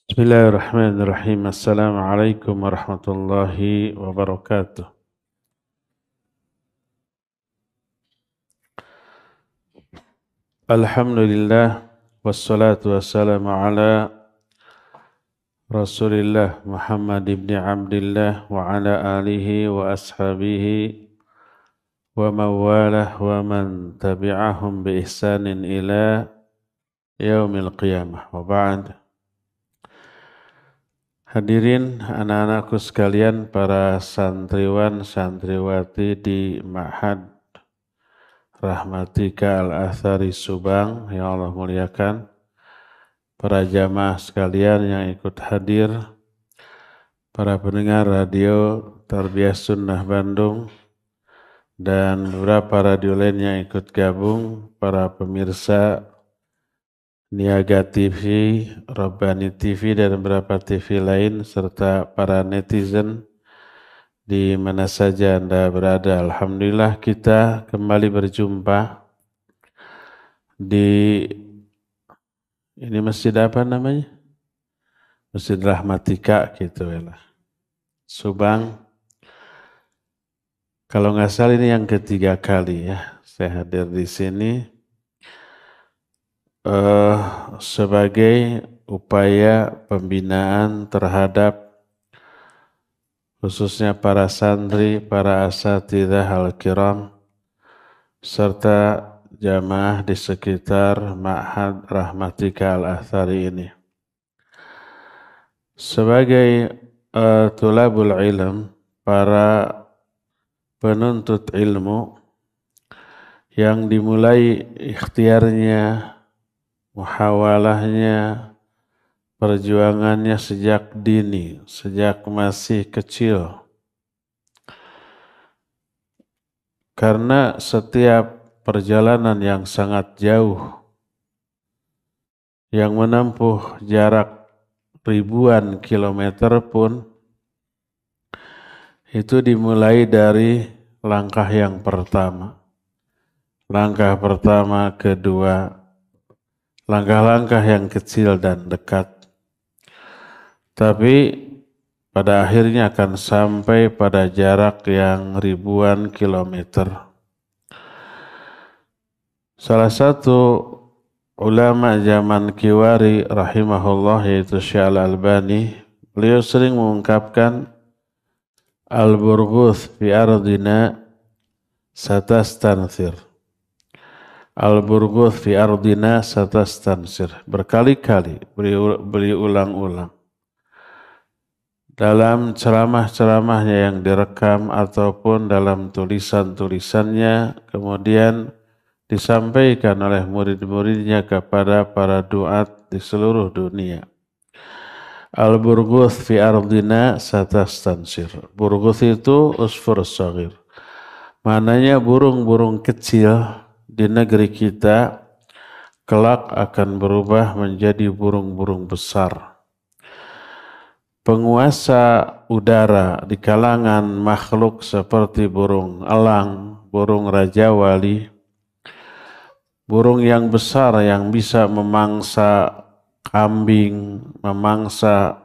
Bismillahirrahmanirrahim. Assalamualaikum warahmatullahi wabarakatuh. Alhamdulillah wassalatu wassalamu ala Rasulillah Muhammad ibn Abdillah wa ala alihi wa ashabihi wa mawalah wa man tabi'ahum bi ihsanin ila yaumil qiyamah wa ba'd. Hadirin anak-anakku sekalian, para santriwan santriwati di Ma'had Rahmatika Al-Athari Subang yang Allah muliakan, para jamaah sekalian yang ikut hadir, para pendengar radio Tarbiyah Sunnah Bandung, dan beberapa radio lain yang ikut gabung, para pemirsa Niaga TV, Rabbani TV, dan beberapa TV lain, serta para netizen di mana saja Anda berada. Alhamdulillah kita kembali berjumpa di ini masjid apa namanya? Masjid Rahmatika gitu ya. Subang. Kalau nggak salah ini yang ketiga kali ya saya hadir di sini sebagai upaya pembinaan terhadap khususnya para santri, para asatidzah al-kiram, serta jamaah di sekitar Ma'had Rahmatika Al-Athari ini. Sebagai tulabul ilm, para penuntut ilmu yang dimulai ikhtiarnya, muhawalahnya, perjuangannya sejak dini, sejak masih kecil. Karena setiap perjalanan yang sangat jauh, yang menempuh jarak ribuan kilometer pun, itu dimulai dari langkah yang pertama. Langkah pertama, kedua, langkah-langkah yang kecil dan dekat. Tapi pada akhirnya akan sampai pada jarak yang ribuan kilometer. Salah satu ulama zaman Kiwari rahimahullah yaitu Syekh Al-Albani, beliau sering mengungkapkan al-burghuth fi ardina satastansir. Al-burghuth fi ardina satastansir. Berkali-kali beliau ulang-ulang. Dalam ceramah-ceramahnya yang direkam ataupun dalam tulisan-tulisannya, kemudian disampaikan oleh murid-muridnya kepada para duat di seluruh dunia. Al-burghuth fi ardina satastansir. Burghuth itu usfur shaghir. Maknanya burung-burung kecil di negeri kita kelak akan berubah menjadi burung-burung besar. Penguasa udara di kalangan makhluk seperti burung elang, burung raja wali, burung yang besar yang bisa memangsa kambing, memangsa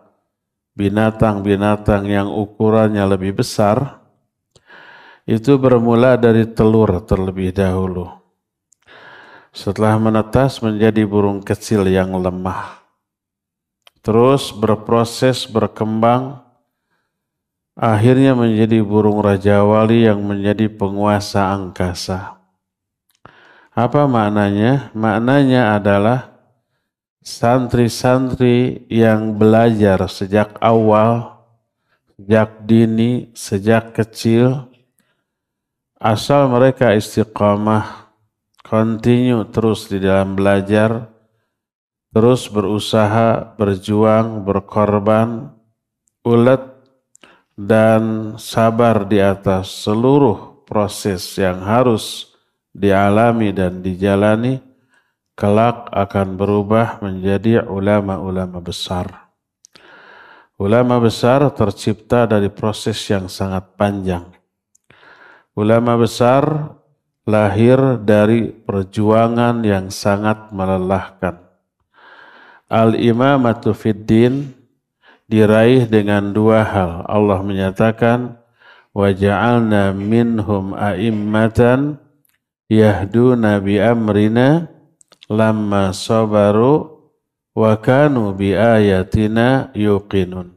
binatang-binatang yang ukurannya lebih besar, itu bermula dari telur terlebih dahulu. Setelah menetas menjadi burung kecil yang lemah. Terus berproses, berkembang, akhirnya menjadi burung raja wali yang menjadi penguasa angkasa. Apa maknanya? Maknanya adalah santri-santri yang belajar sejak awal, sejak dini, sejak kecil, asal mereka istiqamah, continue terus di dalam belajar, terus berusaha, berjuang, berkorban, ulet, dan sabar di atas seluruh proses yang harus dialami dan dijalani, kelak akan berubah menjadi ulama-ulama besar. Ulama besar tercipta dari proses yang sangat panjang. Ulama besar lahir dari perjuangan yang sangat melelahkan. al-imamatu fid din diraih dengan dua hal. Allah menyatakan wa ja'alna minhum a'immatan yahduna bi amrina lamma sabaru wa kanu bi ayatina yuqinun.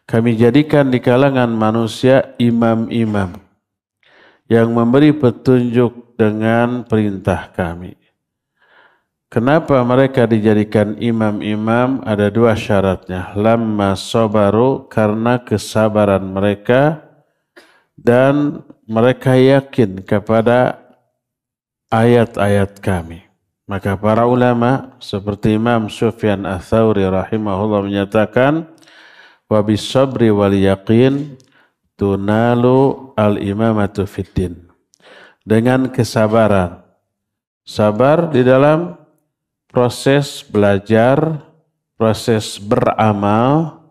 Kami jadikan di kalangan manusia imam-imam yang memberi petunjuk dengan perintah kami. Kenapa mereka dijadikan imam-imam? Ada dua syaratnya. Lamma sabaru, karena kesabaran mereka dan mereka yakin kepada ayat-ayat kami. Maka para ulama seperti Imam Sufyan Ats-Tsauri rahimahullah menyatakan wa bisabri wal yaqin tunalu al-imamatu fiddin. Dengan kesabaran. Sabar di dalam proses belajar, proses beramal,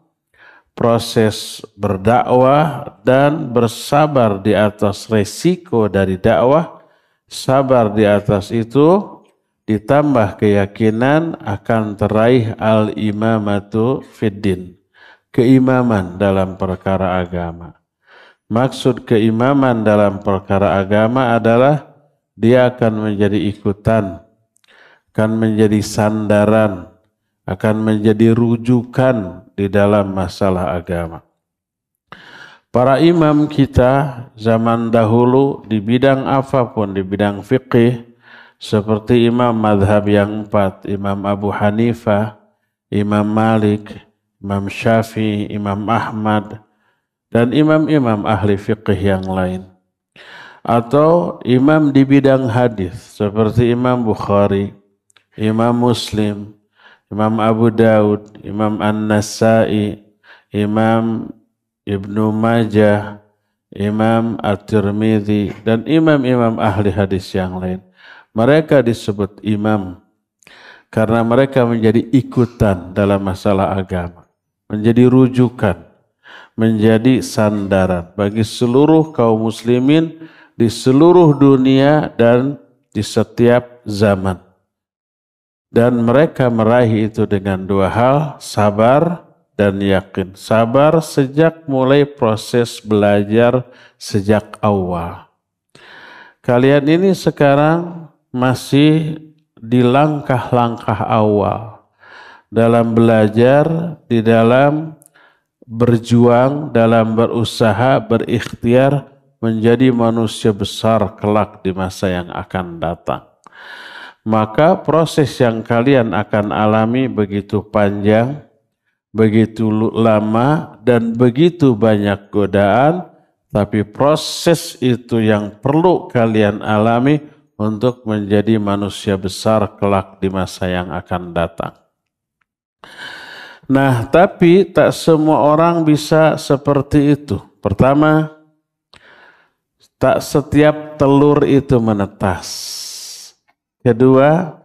proses berdakwah, dan bersabar di atas resiko dari dakwah. Sabar di atas itu ditambah keyakinan akan teraih al-imamatu fiddin, keimaman dalam perkara agama. Maksud keimaman dalam perkara agama adalah dia akan menjadi ikutan, akan menjadi sandaran, akan menjadi rujukan di dalam masalah agama. Para imam kita zaman dahulu di bidang apapun, di bidang fiqih, seperti imam madhab yang 4, Imam Abu Hanifah, Imam Malik, Imam Syafi'i, Imam Ahmad, dan imam-imam ahli fiqih yang lain. Atau imam di bidang hadis seperti Imam Bukhari, Imam Muslim, Imam Abu Daud, Imam An-Nasai, Imam Ibnu Majah, Imam At-Tirmidzi, dan imam-imam ahli hadis yang lain. Mereka disebut imam karena mereka menjadi ikutan dalam masalah agama, menjadi rujukan, menjadi sandaran bagi seluruh kaum muslimin di seluruh dunia dan di setiap zaman. Dan mereka meraih itu dengan dua hal, sabar dan yakin. Sabar sejak mulai proses belajar sejak awal. Kalian ini sekarang masih di langkah-langkah awal dalam belajar, di dalam berjuang, dalam berusaha, berikhtiar menjadi manusia besar kelak di masa yang akan datang. Maka proses yang kalian akan alami begitu panjang, begitu lama, dan begitu banyak godaan, tapi proses itu yang perlu kalian alami untuk menjadi manusia besar kelak di masa yang akan datang. Nah, tapi tak semua orang bisa seperti itu. Pertama, tak setiap telur itu menetas. Kedua,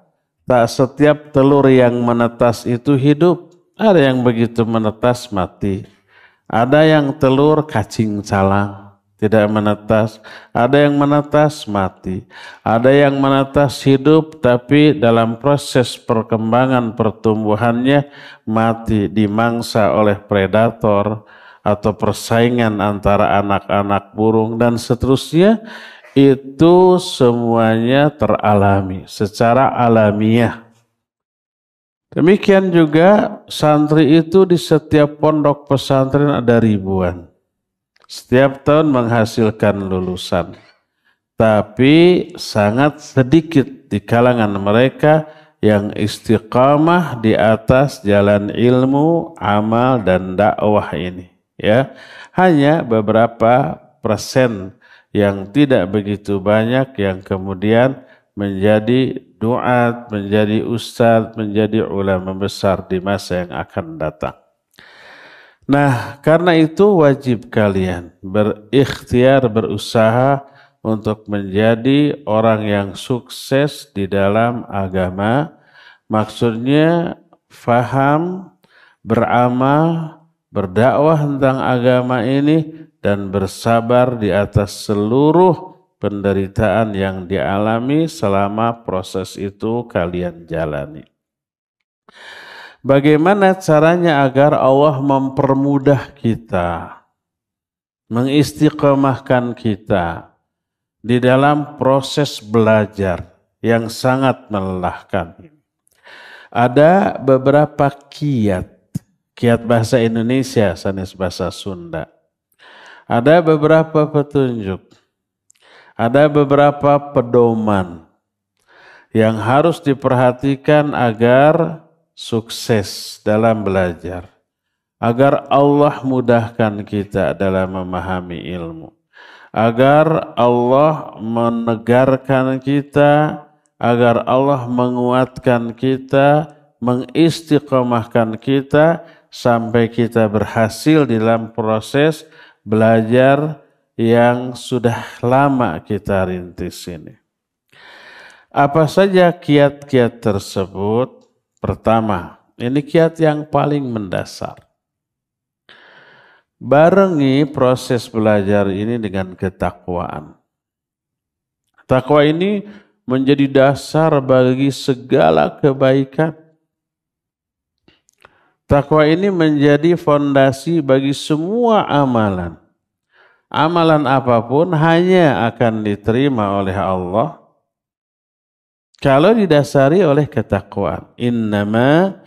tak setiap telur yang menetas itu hidup. Ada yang begitu menetas mati. Ada yang telur cacing calang, tidak menetas. Ada yang menetas mati. Ada yang menetas hidup tapi dalam proses perkembangan pertumbuhannya mati, dimangsa oleh predator atau persaingan antara anak-anak burung dan seterusnya. Itu semuanya teralami secara alamiah. Demikian juga santri itu di setiap pondok pesantren ada ribuan. Setiap tahun menghasilkan lulusan. Tapi sangat sedikit di kalangan mereka yang istiqamah di atas jalan ilmu, amal, dan dakwah ini. Ya, hanya beberapa persen yang tidak begitu banyak yang kemudian menjadi duat, menjadi ustadz, menjadi ulama besar di masa yang akan datang. Nah, karena itu wajib kalian berikhtiar, berusaha untuk menjadi orang yang sukses di dalam agama. Maksudnya faham, beramal, berdakwah tentang agama ini, dan bersabar di atas seluruh penderitaan yang dialami selama proses itu kalian jalani. Bagaimana caranya agar Allah mempermudah kita, mengistiqomahkan kita di dalam proses belajar yang sangat melelahkan. Ada beberapa kiat bahasa Indonesia, sanes bahasa Sunda. Ada beberapa petunjuk, ada beberapa pedoman yang harus diperhatikan agar sukses dalam belajar, agar Allah mudahkan kita dalam memahami ilmu, agar Allah menegarkan kita, agar Allah menguatkan kita, mengistiqomahkan kita sampai kita berhasil dalam proses belajar yang sudah lama kita rintis ini. Apa saja kiat-kiat tersebut? Pertama, ini kiat yang paling mendasar. Barengi proses belajar ini dengan ketakwaan. Takwa ini menjadi dasar bagi segala kebaikan. Takwa ini menjadi fondasi bagi semua amalan. Amalan apapun hanya akan diterima oleh Allah kalau didasari oleh ketakwaan. Innama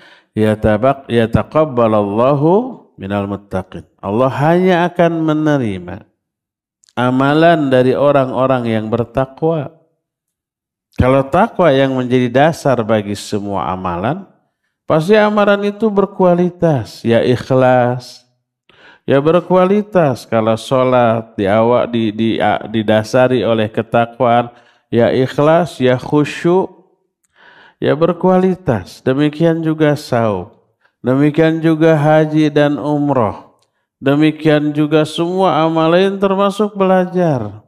yataqabbalallahu minal muttaqin. Allah hanya akan menerima amalan dari orang-orang yang bertakwa. Kalau takwa yang menjadi dasar bagi semua amalan, pasti amalan itu berkualitas, ya ikhlas, ya berkualitas. Kalau sholat didasari oleh ketakwaan, ya ikhlas, ya khusyuk, ya berkualitas. Demikian juga saum, demikian juga haji dan umroh, demikian juga semua amal lain termasuk belajar.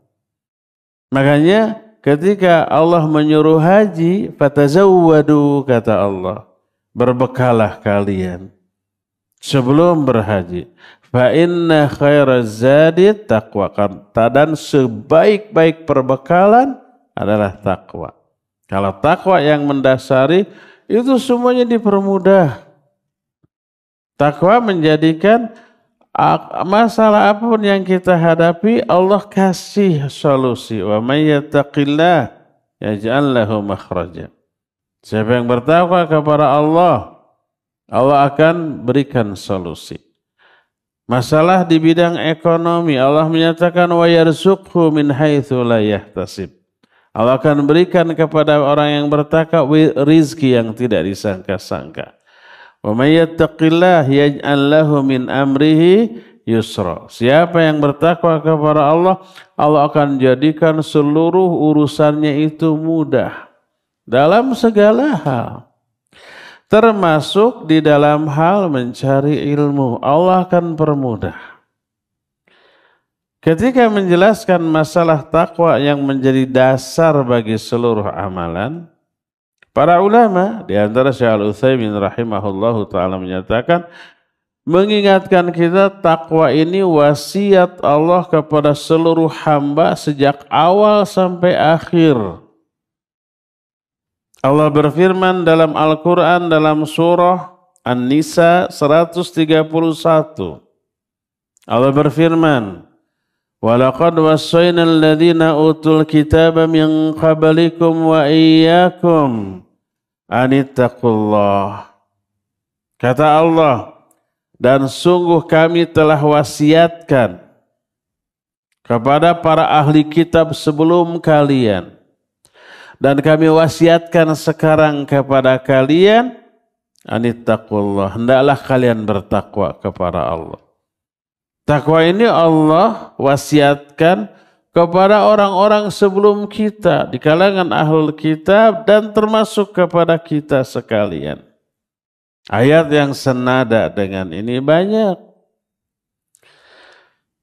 Makanya ketika Allah menyuruh haji, fatazawwadu, kata Allah, berbekalah kalian sebelum berhaji. Fa inna khairaz zadi taqwa, dan sebaik-baik perbekalan adalah takwa. Kalau takwa yang mendasari, itu semuanya dipermudah. Takwa menjadikan masalah apapun yang kita hadapi, Allah kasih solusi. Wa may yattaqillah yaj'al lahu makhraja. Siapa yang bertakwa kepada Allah, Allah akan berikan solusi. Masalah di bidang ekonomi, Allah menyatakan wa yarzuqhu min haitsu la yahtasib. Allah akan berikan kepada orang yang bertakwa rizki yang tidak disangka-sangka. Wa may yattaqillah yaj'al lahu min amrihi yusra. Siapa yang bertakwa kepada Allah, Allah akan jadikan seluruh urusannya itu mudah dalam segala hal. Termasuk di dalam hal mencari ilmu, Allah akan permudah. Ketika menjelaskan masalah takwa yang menjadi dasar bagi seluruh amalan, para ulama di antara Syekh Al-Utsaimin rahimahullahu taala menyatakan, mengingatkan kita takwa ini wasiat Allah kepada seluruh hamba sejak awal sampai akhir. Allah berfirman dalam Al-Quran dalam surah An-Nisa 131. Allah berfirman, وَلَقَدْ وَصَّيْنَا الَّذِينَ أُوتُوا الْكِتَابَ مِنْ قَبْلِكُمْ وَإِيَّاكُمْ أَنِ اتَّقُوا اللَّهَ. Kata Allah, dan sungguh kami telah wasiatkan kepada para ahli kitab sebelum kalian, dan kami wasiatkan sekarang kepada kalian, anittaqullah, hendaklah kalian bertakwa kepada Allah. Takwa ini Allah wasiatkan kepada orang-orang sebelum kita di kalangan ahlul kitab dan termasuk kepada kita sekalian. Ayat yang senada dengan ini banyak.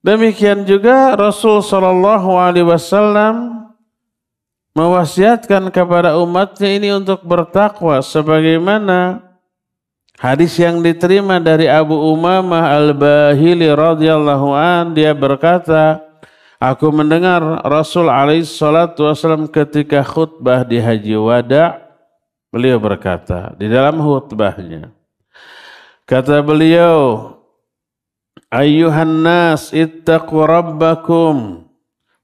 Demikian juga Rasul SAW mewasiatkan kepada umatnya ini untuk bertakwa sebagaimana hadis yang diterima dari Abu Umamah Al-Bahili radhiyallahu an, dia berkata, aku mendengar Rasul SAW ketika khutbah di Haji Wada, beliau berkata di dalam khutbahnya, Kata beliau, ayyuhan nas ittaqu rabbakum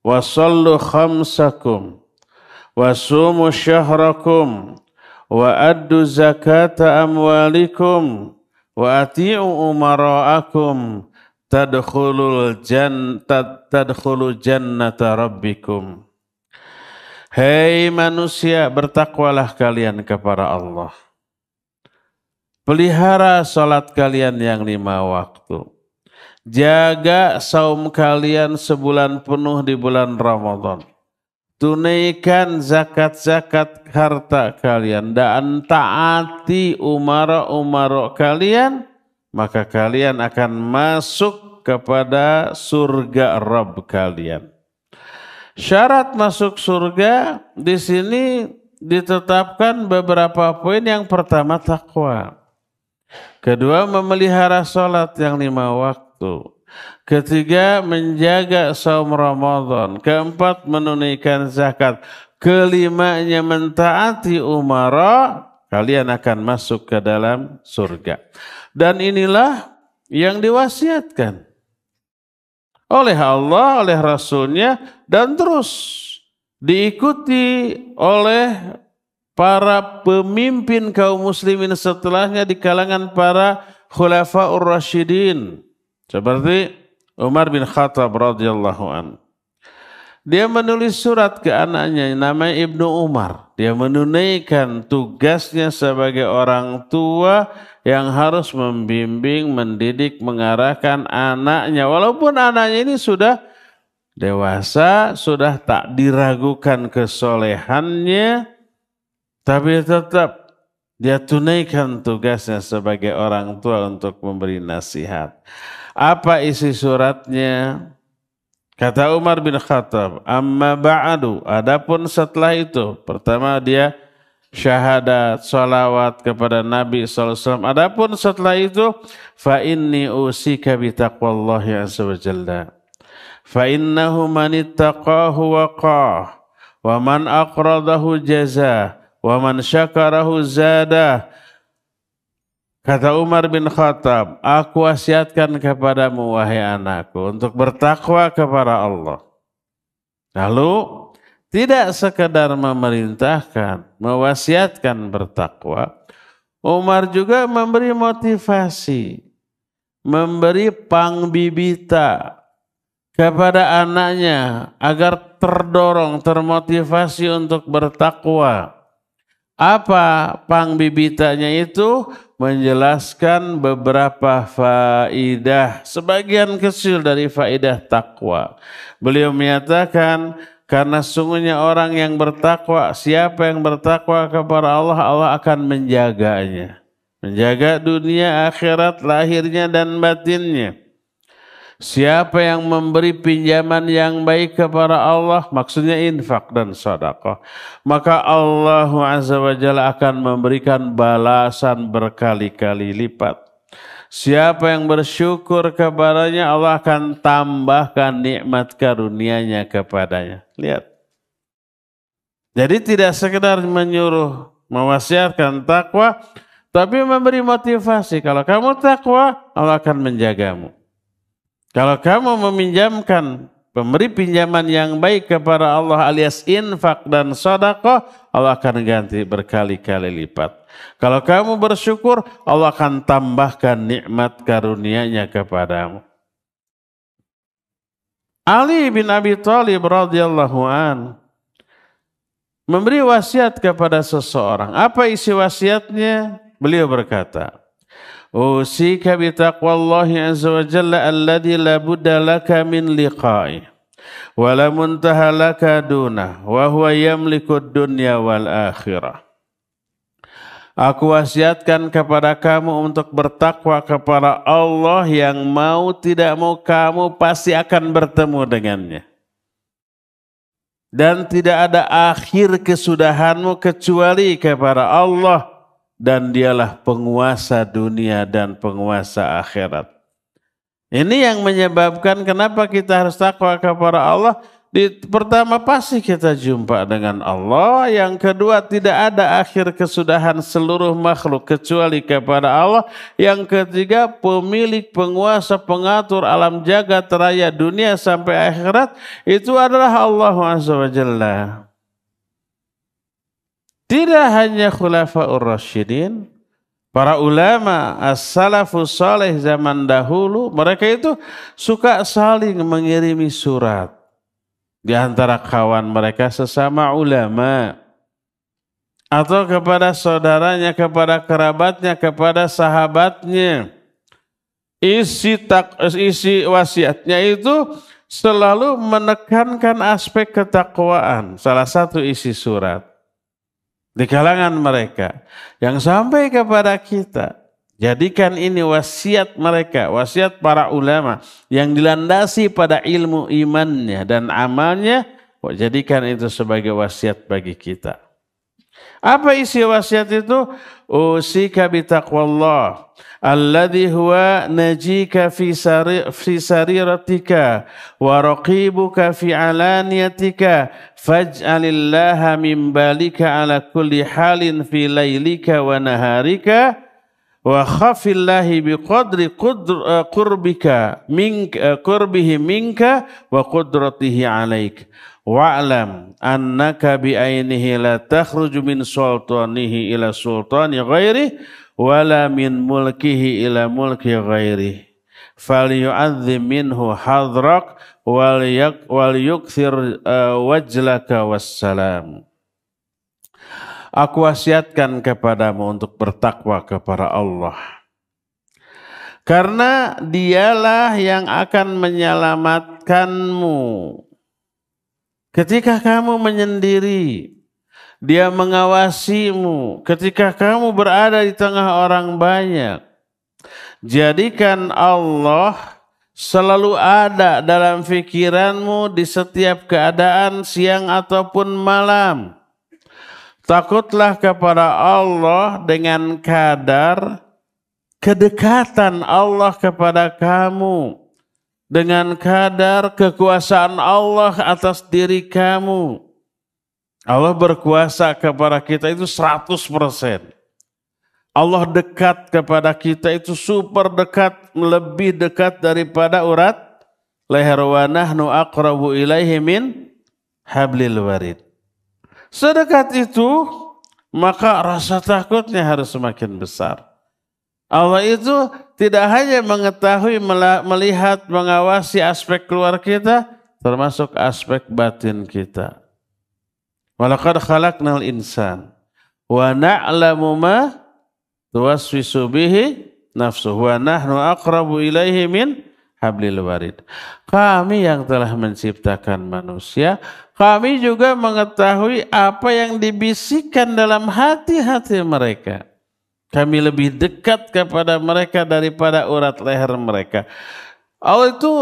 wa sallu khamsakum wa sumu syahrakum wa addu zakata amwalikum wa ati'u umara'akum tadkhulu jannata rabbikum. Hei manusia, bertakwalah kalian kepada Allah. Pelihara salat kalian yang 5 waktu. Jaga saum kalian sebulan penuh di bulan Ramadan. Tunaikan zakat-zakat harta kalian dan taati umara-umara kalian, maka kalian akan masuk kepada surga Rabb kalian. Syarat masuk surga di sini ditetapkan beberapa poin. Yang pertama takwa. Kedua, memelihara salat yang 5 waktu. Ketiga, menjaga saum Ramadan. Keempat, menunaikan zakat. Kelimanya, mentaati umara, kalian akan masuk ke dalam surga. Dan inilah yang diwasiatkan oleh Allah, oleh Rasulnya, dan terus diikuti oleh para pemimpin kaum muslimin setelahnya di kalangan para khulafaur rasyidin. Seperti Umar bin Khattab radhiyallahu an. Dia menulis surat ke anaknya namanya Ibnu Umar. Dia menunaikan tugasnya sebagai orang tua yang harus membimbing, mendidik, mengarahkan anaknya. Walaupun anaknya ini sudah dewasa, sudah tak diragukan kesolehannya, tapi tetap dia tunaikan tugasnya sebagai orang tua untuk memberi nasihat. Apa isi suratnya? Kata Umar bin Khattab, amma ba'adu, adapun setelah itu, pertama dia syahadat, salawat kepada Nabi SAW. Adapun setelah itu, fa inni usika bi taqwallahi azza wa jalla. Fa innahu man ittaqahu waqah, wa man aqradahu jazah, wa man syakarahu zadah. Kata Umar bin Khattab, aku wasiatkan kepadamu wahai anakku untuk bertakwa kepada Allah. Lalu tidak sekedar memerintahkan, mewasiatkan bertakwa, Umar juga memberi motivasi, memberi pangbibita kepada anaknya agar terdorong, termotivasi untuk bertakwa. Apa pangbibitanya itu? Menjelaskan beberapa faidah, sebagian kecil dari faidah takwa. Beliau menyatakan, karena sungguhnya orang yang bertakwa, siapa yang bertakwa kepada Allah, Allah akan menjaganya. Menjaga dunia, akhirat, lahirnya dan batinnya. Siapa yang memberi pinjaman yang baik kepada Allah, maksudnya infak dan sedekah, maka Allah Azza wa Jalla akan memberikan balasan berkali-kali lipat. Siapa yang bersyukur kepadanya, Allah akan tambahkan nikmat karunia-Nya kepadanya. Lihat. Jadi tidak sekedar menyuruh, mewasiatkan takwa, tapi memberi motivasi. Kalau kamu takwa, Allah akan menjagamu. Kalau kamu meminjamkan, memberi pinjaman yang baik kepada Allah alias infak dan sedekah, Allah akan ganti berkali-kali lipat. Kalau kamu bersyukur, Allah akan tambahkan nikmat karunia-Nya kepadamu. Ali bin Abi Thalib radhiyallahu an memberi wasiat kepada seseorang. Apa isi wasiatnya? Beliau berkata, usika bi taqwallahi azza wa jalla alladhi la budda laka min liqa'i wa la muntaha laka dunah wa huwa yamliku dunya wal akhirah. Aku wasiatkan kepada kamu untuk bertakwa kepada Allah yang mau tidak mau kamu pasti akan bertemu dengannya. Dan tidak ada akhir kesudahanmu kecuali kepada Allah. Dan dialah penguasa dunia dan penguasa akhirat. Ini yang menyebabkan kenapa kita harus takwa kepada Allah. Pertama pasti kita jumpa dengan Allah. Yang kedua tidak ada akhir kesudahan seluruh makhluk kecuali kepada Allah. Yang ketiga pemilik, penguasa, pengatur alam jagat raya dunia sampai akhirat itu adalah Allah Azza wa Jalla. Tidak hanya khulafaur rasyidin, para ulama as-salafus saleh zaman dahulu mereka itu suka saling mengirimi surat. Di antara kawan mereka sesama ulama atau kepada saudaranya, kepada kerabatnya, kepada sahabatnya. Isi wasiatnya itu selalu menekankan aspek ketakwaan. Salah satu isi surat di kalangan mereka yang sampai kepada kita. Jadikan ini wasiat mereka, wasiat para ulama yang dilandasi pada ilmu imannya dan amalnya. Jadikan itu sebagai wasiat bagi kita. Apa isi wasiat itu? Usika bitaqwallah alladhi huwa najika fi sariratika wa raqibuka fi alaniyatika faj'alillaha min balika ala kulli halin fi laylika wa naharika wa khafillahi biqadri qurbika qurbihi minka wa qudratihi alaik wa'lam annaka bi'ainihi la takhruju min sultanihi ila sultani ghairi wala min mulkihi ila mulki ghairi falyu'adzim minhu hadrak wal yukthir wajlaka wassalam. Aku wasiatkan kepadamu untuk bertakwa kepada Allah. Karena dialah yang akan menyelamatkanmu. Ketika kamu menyendiri, dia mengawasimu. Ketika kamu berada di tengah orang banyak. Jadikan Allah selalu ada dalam pikiranmu di setiap keadaan siang ataupun malam. Takutlah kepada Allah dengan kadar kedekatan Allah kepada kamu. Dengan kadar kekuasaan Allah atas diri kamu. Allah berkuasa kepada kita itu 100%. Allah dekat kepada kita itu super dekat. Lebih dekat daripada urat leher. Wa nahnu aqrabu ilaihi min hablil warid. Sedekat itu, maka rasa takutnya harus semakin besar. Allah itu tidak hanya mengetahui, melihat, mengawasi aspek keluar kita, termasuk aspek batin kita. Walaqad khalaqnal insan wa na'lamu ma tuwaswisu bihi nafsuhu wa nahnu aqrabu ilaihi min hablil warid. Kami yang telah menciptakan manusia, kami juga mengetahui apa yang dibisikkan dalam hati-hati mereka. Kami lebih dekat kepada mereka daripada urat leher mereka. Allah itu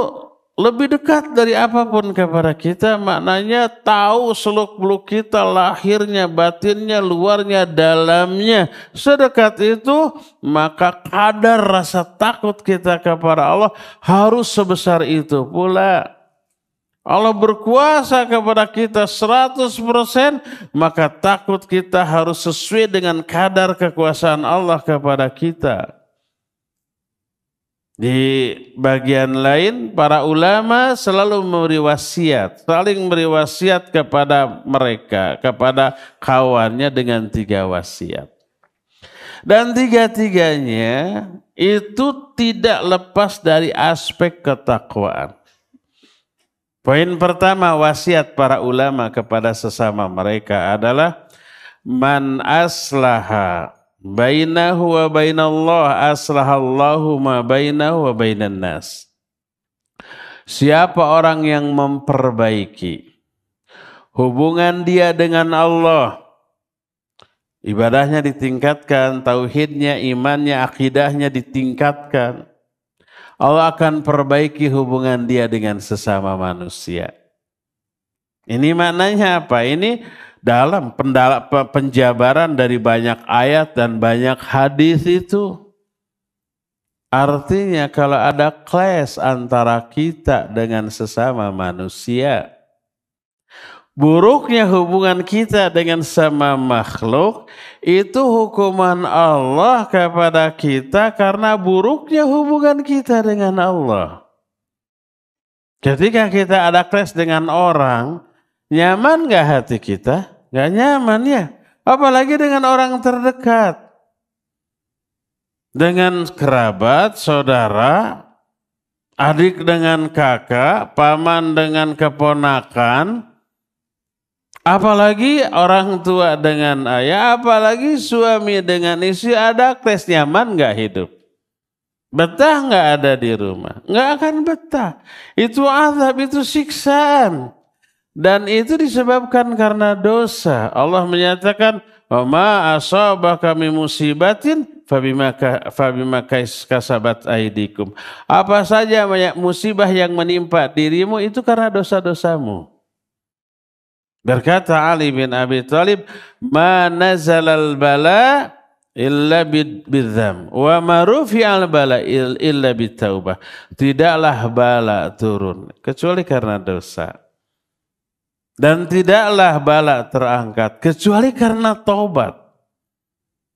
lebih dekat dari apapun kepada kita, maknanya tahu seluk-beluk kita, lahirnya, batinnya, luarnya, dalamnya. Sedekat itu, maka kadar rasa takut kita kepada Allah harus sebesar itu pula. Allah berkuasa kepada kita 100%, maka takut kita harus sesuai dengan kadar kekuasaan Allah kepada kita. Di bagian lain, para ulama selalu memberi wasiat, saling memberi wasiat kepada mereka, kepada kawannya dengan 3 wasiat. Dan 3-tiganya itu tidak lepas dari aspek ketakwaan. Poin pertama wasiat para ulama kepada sesama mereka adalah man aslaha bainahu wa bainallah aslahallahu ma bainahu wa bainan nas. Siapa orang yang memperbaiki hubungan dia dengan Allah, ibadahnya ditingkatkan, tauhidnya, imannya, akidahnya ditingkatkan, Allah akan perbaiki hubungan dia dengan sesama manusia. Ini maknanya apa? Ini dalam penjabaran dari banyak ayat dan banyak hadis itu. Artinya kalau ada clash antara kita dengan sesama manusia, Buruknya hubungan kita dengan sama makhluk itu hukuman Allah kepada kita karena buruknya hubungan kita dengan Allah. Ketika kita ada clash dengan orang, nyaman gak hati kita? Gak nyaman ya. Apalagi dengan orang terdekat. Dengan kerabat, saudara, adik dengan kakak, paman dengan keponakan, apalagi orang tua dengan ayah, apalagi suami dengan istri, ada clash, nyaman gak hidup? Betah nggak ada di rumah? Nggak akan betah. Itu azab, itu siksaan. Dan itu disebabkan karena dosa. Allah menyatakan, "Wa ma asabaka min musibatin fabima kasabat aydikum." Apa saja musibah yang menimpa dirimu itu karena dosa-dosamu. Berkata Ali bin Abi Thalib, "Ma nazalal bala illa bidzam wa ma rufi'al bala illa bitaubah." Tidaklah bala turun kecuali karena dosa, dan tidaklah bala terangkat kecuali karena taubat.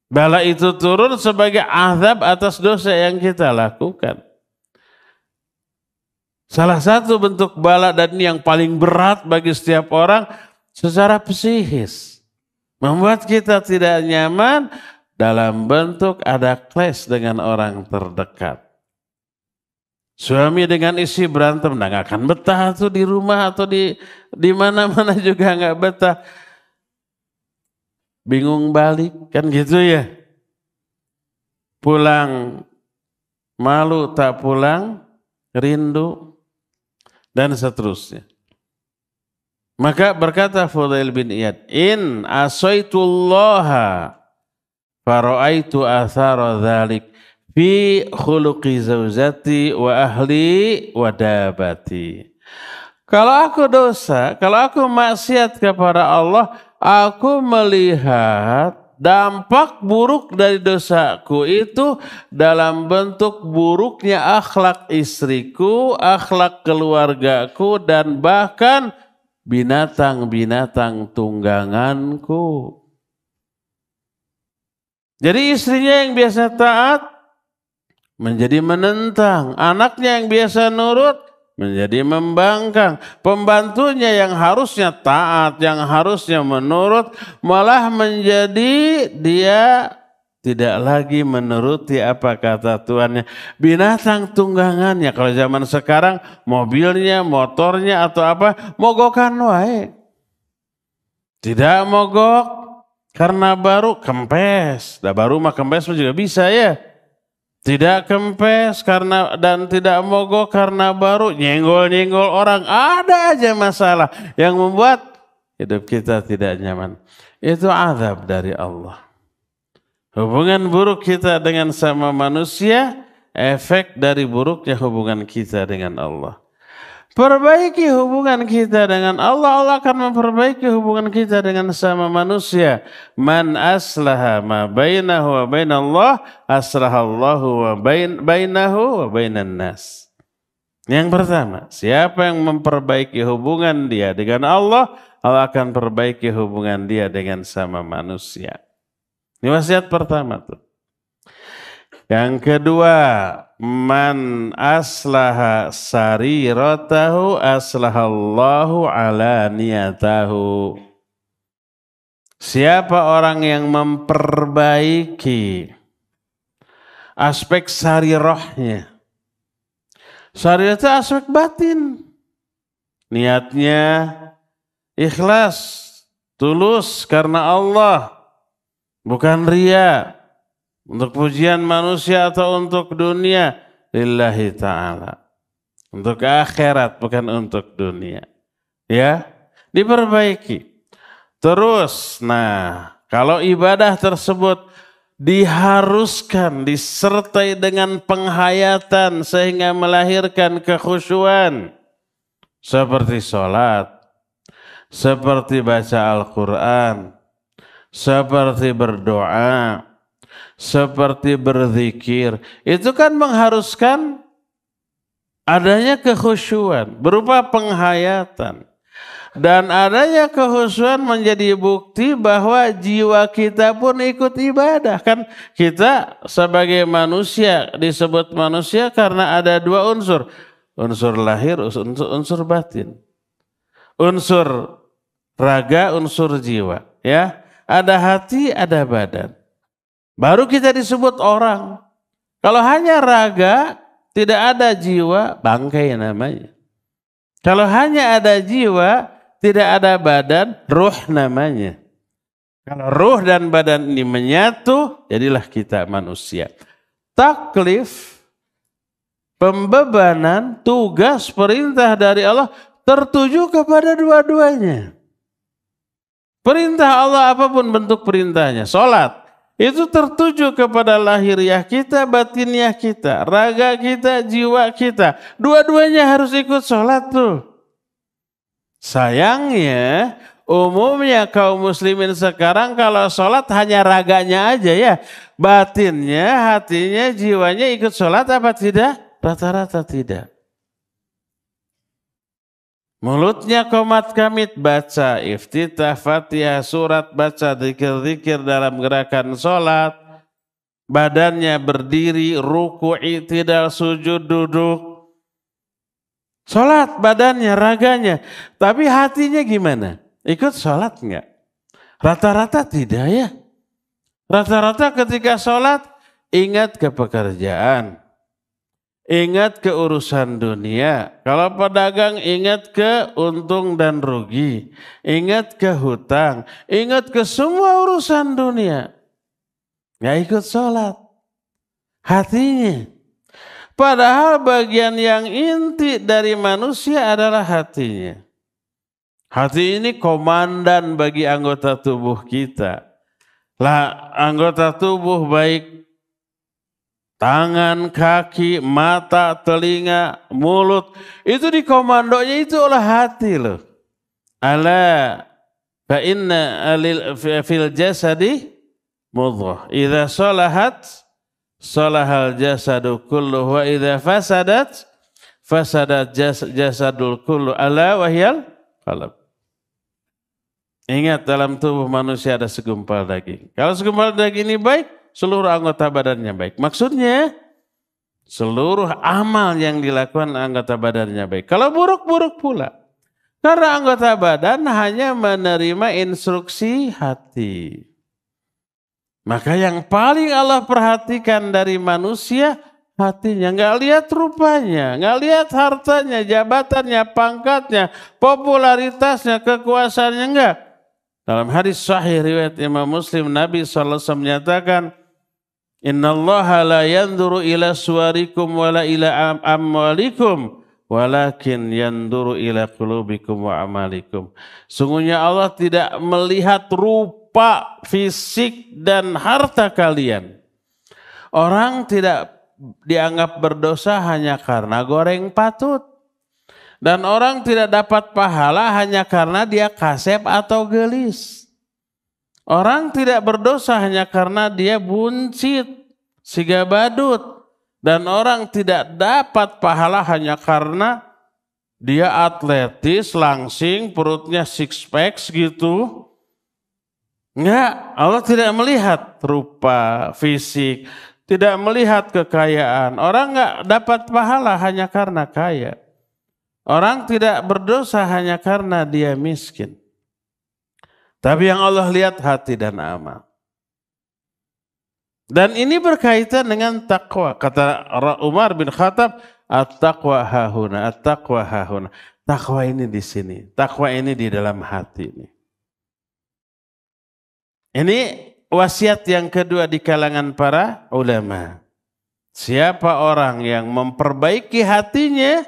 Bala itu turun sebagai azab atas dosa yang kita lakukan. Salah satu bentuk bala, dan yang paling berat bagi setiap orang, secara psikis membuat kita tidak nyaman, dalam bentuk ada clash dengan orang terdekat. Suami dengan istri berantem, nggak akan betah tuh di rumah atau di mana-mana juga nggak betah. Bingung balik, kan gitu ya. Pulang malu, tak pulang rindu, dan seterusnya. Maka berkata Fudail bin Iyad, "In asaitullaha fara'aitu athara dzalik fi khuluqi zaujati wa ahli wa dabati." Kalau aku dosa, kalau aku maksiat kepada Allah, aku melihat dampak buruk dari dosaku itu dalam bentuk buruknya akhlak istriku, akhlak keluargaku, dan bahkan binatang-binatang tungganganku. Jadi istrinya yang biasa taat menjadi menentang, anaknya yang biasa nurut menjadi membangkang, pembantunya yang harusnya taat, yang harusnya menurut, malah menjadi dia tidak lagi menuruti apa kata tuannya. Binatang tunggangannya, kalau zaman sekarang mobilnya, motornya atau apa, mogokan wae. Tidak mogok karena baru, kempes. Dah baru mah kempes juga bisa ya. Tidak kempes karena, dan tidak mogok karena baru, nyenggol-nyenggol orang, ada aja masalah yang membuat hidup kita tidak nyaman. Itu azab dari Allah. Hubungan buruk kita dengan sama manusia, efek dari buruknya hubungan kita dengan Allah. Perbaiki hubungan kita dengan Allah, Allah akan memperbaiki hubungan kita dengan sama manusia. Man aslaha ma bainahu wa bainallah, aslahallahu wa bainahu wa bainan nas. Yang pertama, siapa yang memperbaiki hubungan dia dengan Allah, Allah akan perbaiki hubungan dia dengan sama manusia. Ini wasiat pertama tuh. Yang kedua, man aslaha sariratahu aslahallahu ala niyatahu. Siapa orang yang memperbaiki aspek sarirahnya. Sarirah itu aspek batin. Niatnya ikhlas, tulus karena Allah, bukan ria. Untuk pujian manusia atau untuk dunia, lillahi ta'ala. Untuk akhirat, bukan untuk dunia. Ya, diperbaiki. Terus, nah, kalau ibadah tersebut diharuskan, disertai dengan penghayatan sehingga melahirkan kekhusyuan. Seperti sholat, seperti baca Al-Quran, seperti berdoa, seperti berzikir, itu kan mengharuskan adanya kekhusyuan berupa penghayatan. Dan adanya kehusuan menjadi bukti bahwa jiwa kita pun ikut ibadah. Kan kita sebagai manusia disebut manusia karena ada dua unsur. Unsur lahir, unsur batin. Unsur raga, unsur jiwa. Ya, ada hati, ada badan. Baru kita disebut orang. Kalau hanya raga, tidak ada jiwa, bangkai namanya. Kalau hanya ada jiwa, tidak ada badan, ruh namanya. Kalau ruh dan badan ini menyatu, jadilah kita manusia. Taklif, pembebanan, tugas, perintah dari Allah tertuju kepada dua-duanya. Perintah Allah apapun bentuk perintahnya, sholat, itu tertuju kepada lahiriah kita, batiniah kita, raga kita, jiwa kita. Dua-duanya harus ikut sholat tuh. Sayangnya umumnya kaum muslimin sekarang kalau sholat hanya raganya aja ya. Batinnya, hatinya, jiwanya ikut sholat apa tidak? Rata-rata tidak. Mulutnya qomat kamit baca iftitah, fatihah, surat, baca zikir-zikir dalam gerakan sholat. Badannya berdiri, ruku, i'tidal, sujud, duduk. Sholat badannya, raganya. Tapi hatinya gimana? Ikut sholat enggak? Rata-rata tidak ya. Rata-rata ketika sholat ingat ke pekerjaan. Ingat ke urusan dunia. Kalau pedagang ingat ke untung dan rugi. Ingat ke hutang. Ingat ke semua urusan dunia. Nggak ikut sholat. Hatinya. Padahal bagian yang inti dari manusia adalah hatinya. Hati ini komandan bagi anggota tubuh kita. Lah anggota tubuh baik tangan, kaki, mata, telinga, mulut. Itu dikomandonya itu oleh hati loh. Ala fa inna fil jasadi mudghah. Idza salahat salahal jasadu kullu wa idza fasadat jasadul kullu ala wahyal qalb. Ingat dalam tubuh manusia ada segumpal daging. Kalau segumpal daging ini baik, seluruh anggota badannya baik. Maksudnya seluruh amal yang dilakukan anggota badannya baik. Kalau buruk-buruk pula. Karena anggota badan hanya menerima instruksi hati. Maka yang paling Allah perhatikan dari manusia hatinya. Nggak lihat rupanya, nggak lihat hartanya, jabatannya, pangkatnya, popularitasnya, kekuasaannya, enggak. Dalam hadis sahih riwayat Imam Muslim, Nabi SAW menyatakan, Innallaha la yanduru ila suwarikum wala ila amwalikum, walakin yanduru ila qulubikum wa amalikum. Sungguhnya Allah tidak melihat rupa, fisik dan harta kalian. Orang tidak dianggap berdosa hanya karena goreng patut. Dan orang tidak dapat pahala hanya karena dia kasep atau gelis. Orang tidak berdosa hanya karena dia buncit, siga badut. Dan orang tidak dapat pahala hanya karena dia atletis, langsing, perutnya six pack gitu. Enggak, Allah tidak melihat rupa, fisik, tidak melihat kekayaan. Orang enggak dapat pahala hanya karena kaya. Orang tidak berdosa hanya karena dia miskin. Tapi yang Allah lihat hati dan amal. Dan ini berkaitan dengan takwa. Kata Umar bin Khattab, at-taqwa hahuna, at-taqwa hahuna. Takwa ini di sini, takwa ini di dalam hati ini. Ini wasiat yang kedua di kalangan para ulama. Siapa orang yang memperbaiki hatinya,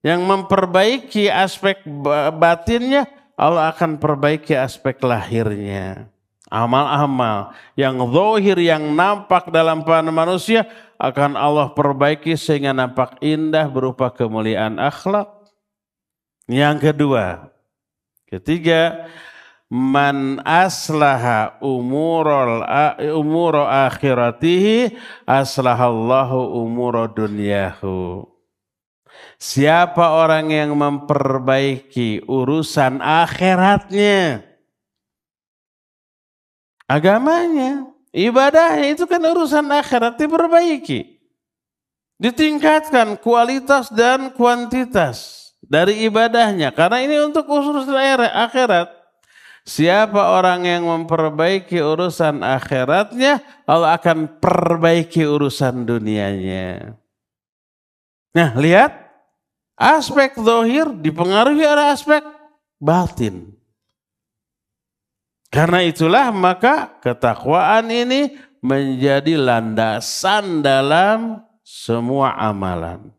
yang memperbaiki aspek batinnya, Allah akan perbaiki aspek lahirnya. Amal-amal yang zahir, yang nampak dalam pandangan manusia akan Allah perbaiki sehingga nampak indah berupa kemuliaan akhlak. Yang kedua, ketiga, man aslaha umuro akhiratihi aslahallahu umuro dunyahu. Siapa orang yang memperbaiki urusan akhiratnya, agamanya, ibadahnya, itu kan urusan akhirat, diperbaiki. Ditingkatkan kualitas dan kuantitas dari ibadahnya. Karena ini untuk urusan akhirat. Siapa orang yang memperbaiki urusan akhiratnya, Allah akan perbaiki urusan dunianya. Nah, lihat. Aspek zahir dipengaruhi oleh aspek batin. Karena itulah maka ketakwaan ini menjadi landasan dalam semua amalan.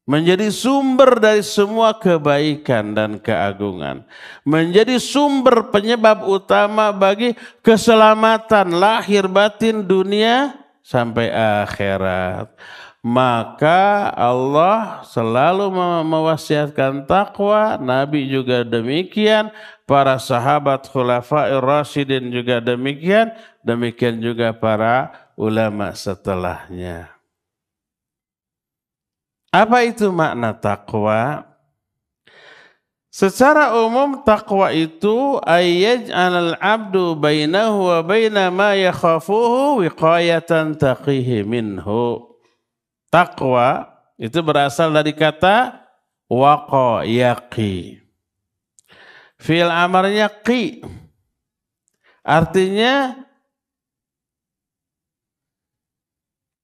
Menjadi sumber dari semua kebaikan dan keagungan. Menjadi sumber penyebab utama bagi keselamatan lahir batin dunia sampai akhirat. Maka Allah selalu mewasiatkan takwa, Nabi juga demikian, para sahabat khulafair rasyidin juga demikian, demikian juga para ulama setelahnya. Apa itu makna takwa? Secara umum takwa itu ayyaj'alal abdu bainahu wa baina ma yakhafuhu wiqayatan taqihi minhu. Takwa itu berasal dari kata waqa yaqi. Fi'il amarnya qi. Artinya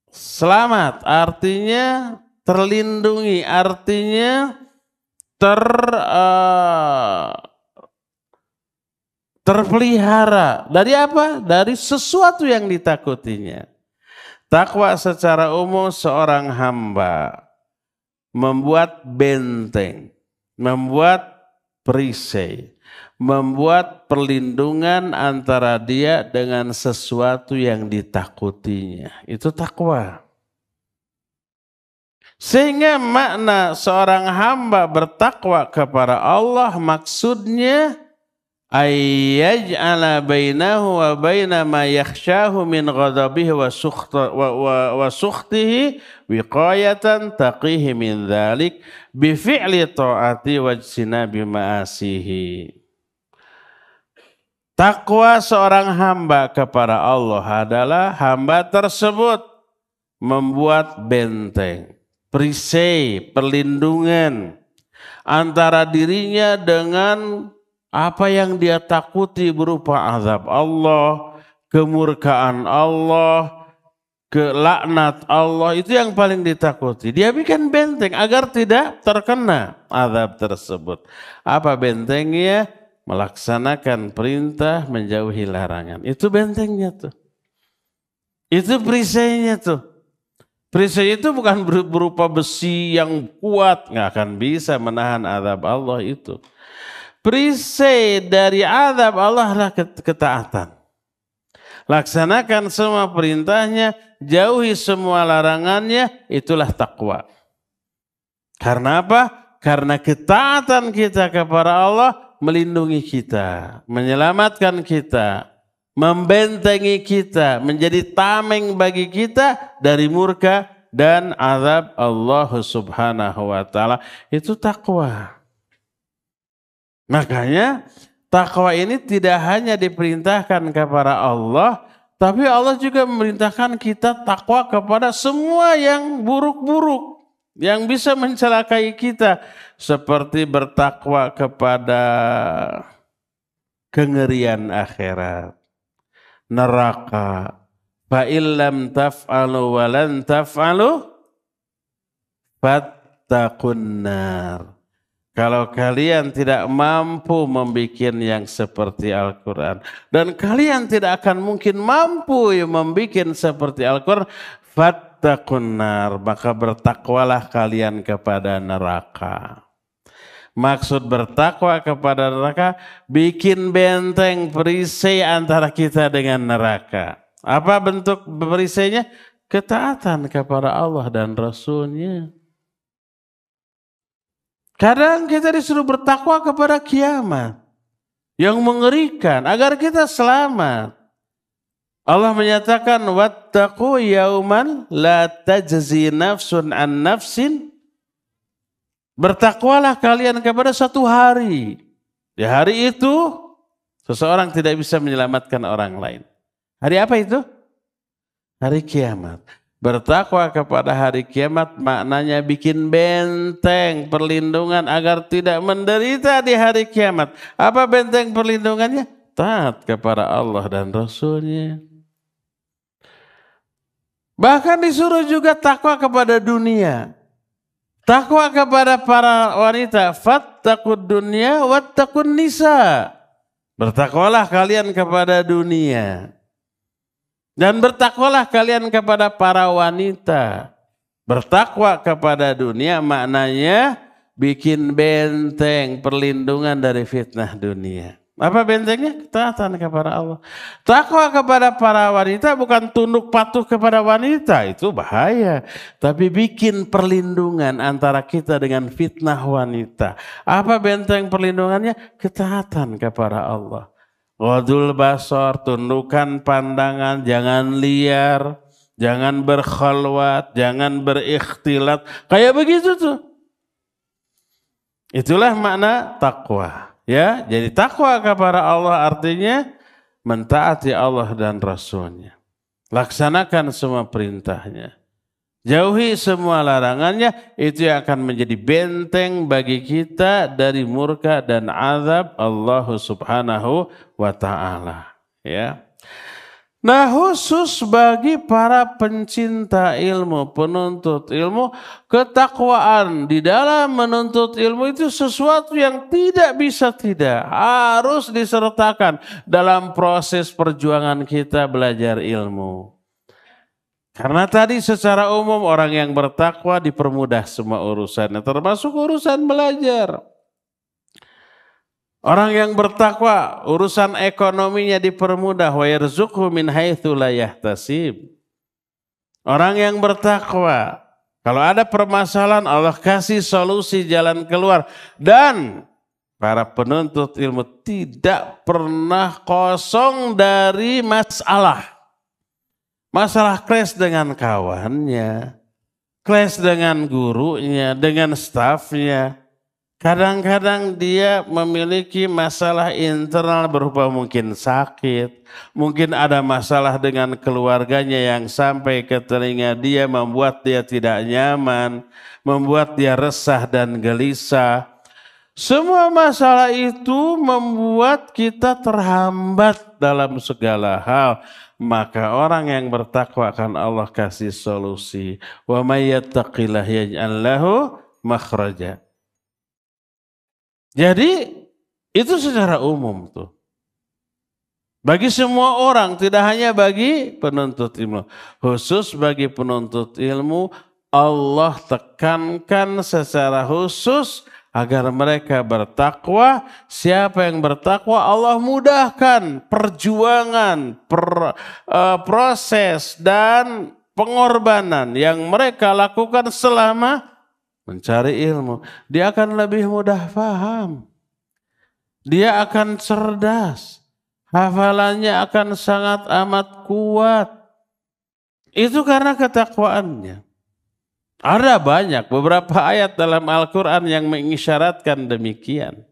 selamat, artinya terlindungi, artinya terpelihara. Dari apa? Dari sesuatu yang ditakutinya. Takwa secara umum seorang hamba membuat benteng, membuat perisai, membuat perlindungan antara dia dengan sesuatu yang ditakutinya. Itu takwa. Sehingga makna seorang hamba bertakwa kepada Allah maksudnya ayyaj'ala bainahu wa baina ma yakhshahu min ghadabihi wa sukhtihi wiqayatan taqihi min dhalik bi fi'li ta'ati wa ijtinabi ma'asihi. Takwa seorang hamba kepada Allah adalah hamba tersebut membuat benteng, perisai, perlindungan antara dirinya dengan apa yang dia takuti berupa azab Allah, kemurkaan Allah, kelaknat Allah, itu yang paling ditakuti. Dia bikin benteng agar tidak terkena azab tersebut. Apa bentengnya? Melaksanakan perintah, menjauhi larangan. Itu bentengnya tuh. Itu perisainya tuh. Perisai itu bukan berupa besi yang kuat, nggak akan bisa menahan azab Allah itu. Perisai dari azab Allah adalah ketaatan. Laksanakan semua perintahnya, jauhi semua larangannya, itulah takwa. Karena apa? Karena ketaatan kita kepada Allah melindungi kita, menyelamatkan kita, membentengi kita, menjadi tameng bagi kita dari murka dan azab Allah Subhanahu wa taala. Itu takwa. Makanya takwa ini tidak hanya diperintahkan kepada Allah, tapi Allah juga memerintahkan kita takwa kepada semua yang buruk-buruk, yang bisa mencelakai kita. Seperti bertakwa kepada kengerian akhirat, neraka. Fa illam taf'alu wa lan taf'alu fattaqun nar. Kalau kalian tidak mampu membuat yang seperti Al-Quran. Dan kalian tidak akan mungkin mampu membuat seperti Al-Quran. Fattaqun nar. Maka bertakwalah kalian kepada neraka. Maksud bertakwa kepada neraka. Bikin benteng perisai antara kita dengan neraka. Apa bentuk perisainya? Ketaatan kepada Allah dan Rasulnya. Kadang kita disuruh bertakwa kepada kiamat yang mengerikan agar kita selamat. Allah menyatakan wattaqu yauman la tajzi nafsun an nafsin Bertakwalah kalian kepada satu hari. Di hari itu seseorang tidak bisa menyelamatkan orang lain. Hari apa itu? Hari kiamat. Bertakwa kepada hari kiamat maknanya bikin benteng perlindungan agar tidak menderita di hari kiamat. Apa benteng perlindungannya? Taat kepada Allah dan Rasul-Nya. Bahkan disuruh juga takwa kepada dunia. Takwa kepada para wanita. Fattaqud dunya wattaqun nisa. Bertakwalah kalian kepada dunia. Dan bertakwalah kalian kepada para wanita. Bertakwa kepada dunia maknanya bikin benteng perlindungan dari fitnah dunia. Apa bentengnya? Ketaatan kepada Allah. Takwa kepada para wanita bukan tunduk patuh kepada wanita. Itu bahaya. Tapi bikin perlindungan antara kita dengan fitnah wanita. Apa benteng perlindungannya? Ketaatan kepada Allah. Ghadul basar, tundukkan pandangan, jangan liar, jangan berkhalwat, jangan berikhtilat. Kayak begitu tuh. Itulah makna takwa. Ya, jadi takwa kepada Allah artinya mentaati Allah dan Rasul-Nya. Laksanakan semua perintahnya. Jauhi semua larangannya, itu yang akan menjadi benteng bagi kita dari murka dan azab Allah Subhanahu wa ta'ala. Ya. Nah, khusus bagi para pencinta ilmu, penuntut ilmu, ketakwaan di dalam menuntut ilmu itu sesuatu yang tidak bisa tidak, harus disertakan dalam proses perjuangan kita belajar ilmu. Karena tadi secara umum orang yang bertakwa dipermudah semua urusannya, termasuk urusan belajar. Orang yang bertakwa urusan ekonominya dipermudah, wa yarzuqhu min haitsu la yahtasib. Orang yang bertakwa kalau ada permasalahan Allah kasih solusi jalan keluar, dan para penuntut ilmu tidak pernah kosong dari masalah. Masalah clash dengan kawannya, clash dengan gurunya, dengan stafnya. Kadang-kadang dia memiliki masalah internal berupa mungkin sakit, mungkin ada masalah dengan keluarganya yang sampai ke telinga dia membuat dia tidak nyaman, membuat dia resah dan gelisah. Semua masalah itu membuat kita terhambat dalam segala hal. Maka orang yang bertakwa akan Allah kasih solusi. Wa may yattaqillah yaj'al lahu makhraja. Jadi itu secara umum tuh. Bagi semua orang, tidak hanya bagi penuntut ilmu. Khusus bagi penuntut ilmu, Allah tekankan secara khusus agar mereka bertakwa. Siapa yang bertakwa Allah mudahkan perjuangan, proses dan pengorbanan yang mereka lakukan selama mencari ilmu. Dia akan lebih mudah paham. Dia akan cerdas. Hafalannya akan sangat amat kuat. Itu karena ketakwaannya. Ada banyak beberapa ayat dalam Al-Quran yang mengisyaratkan demikian.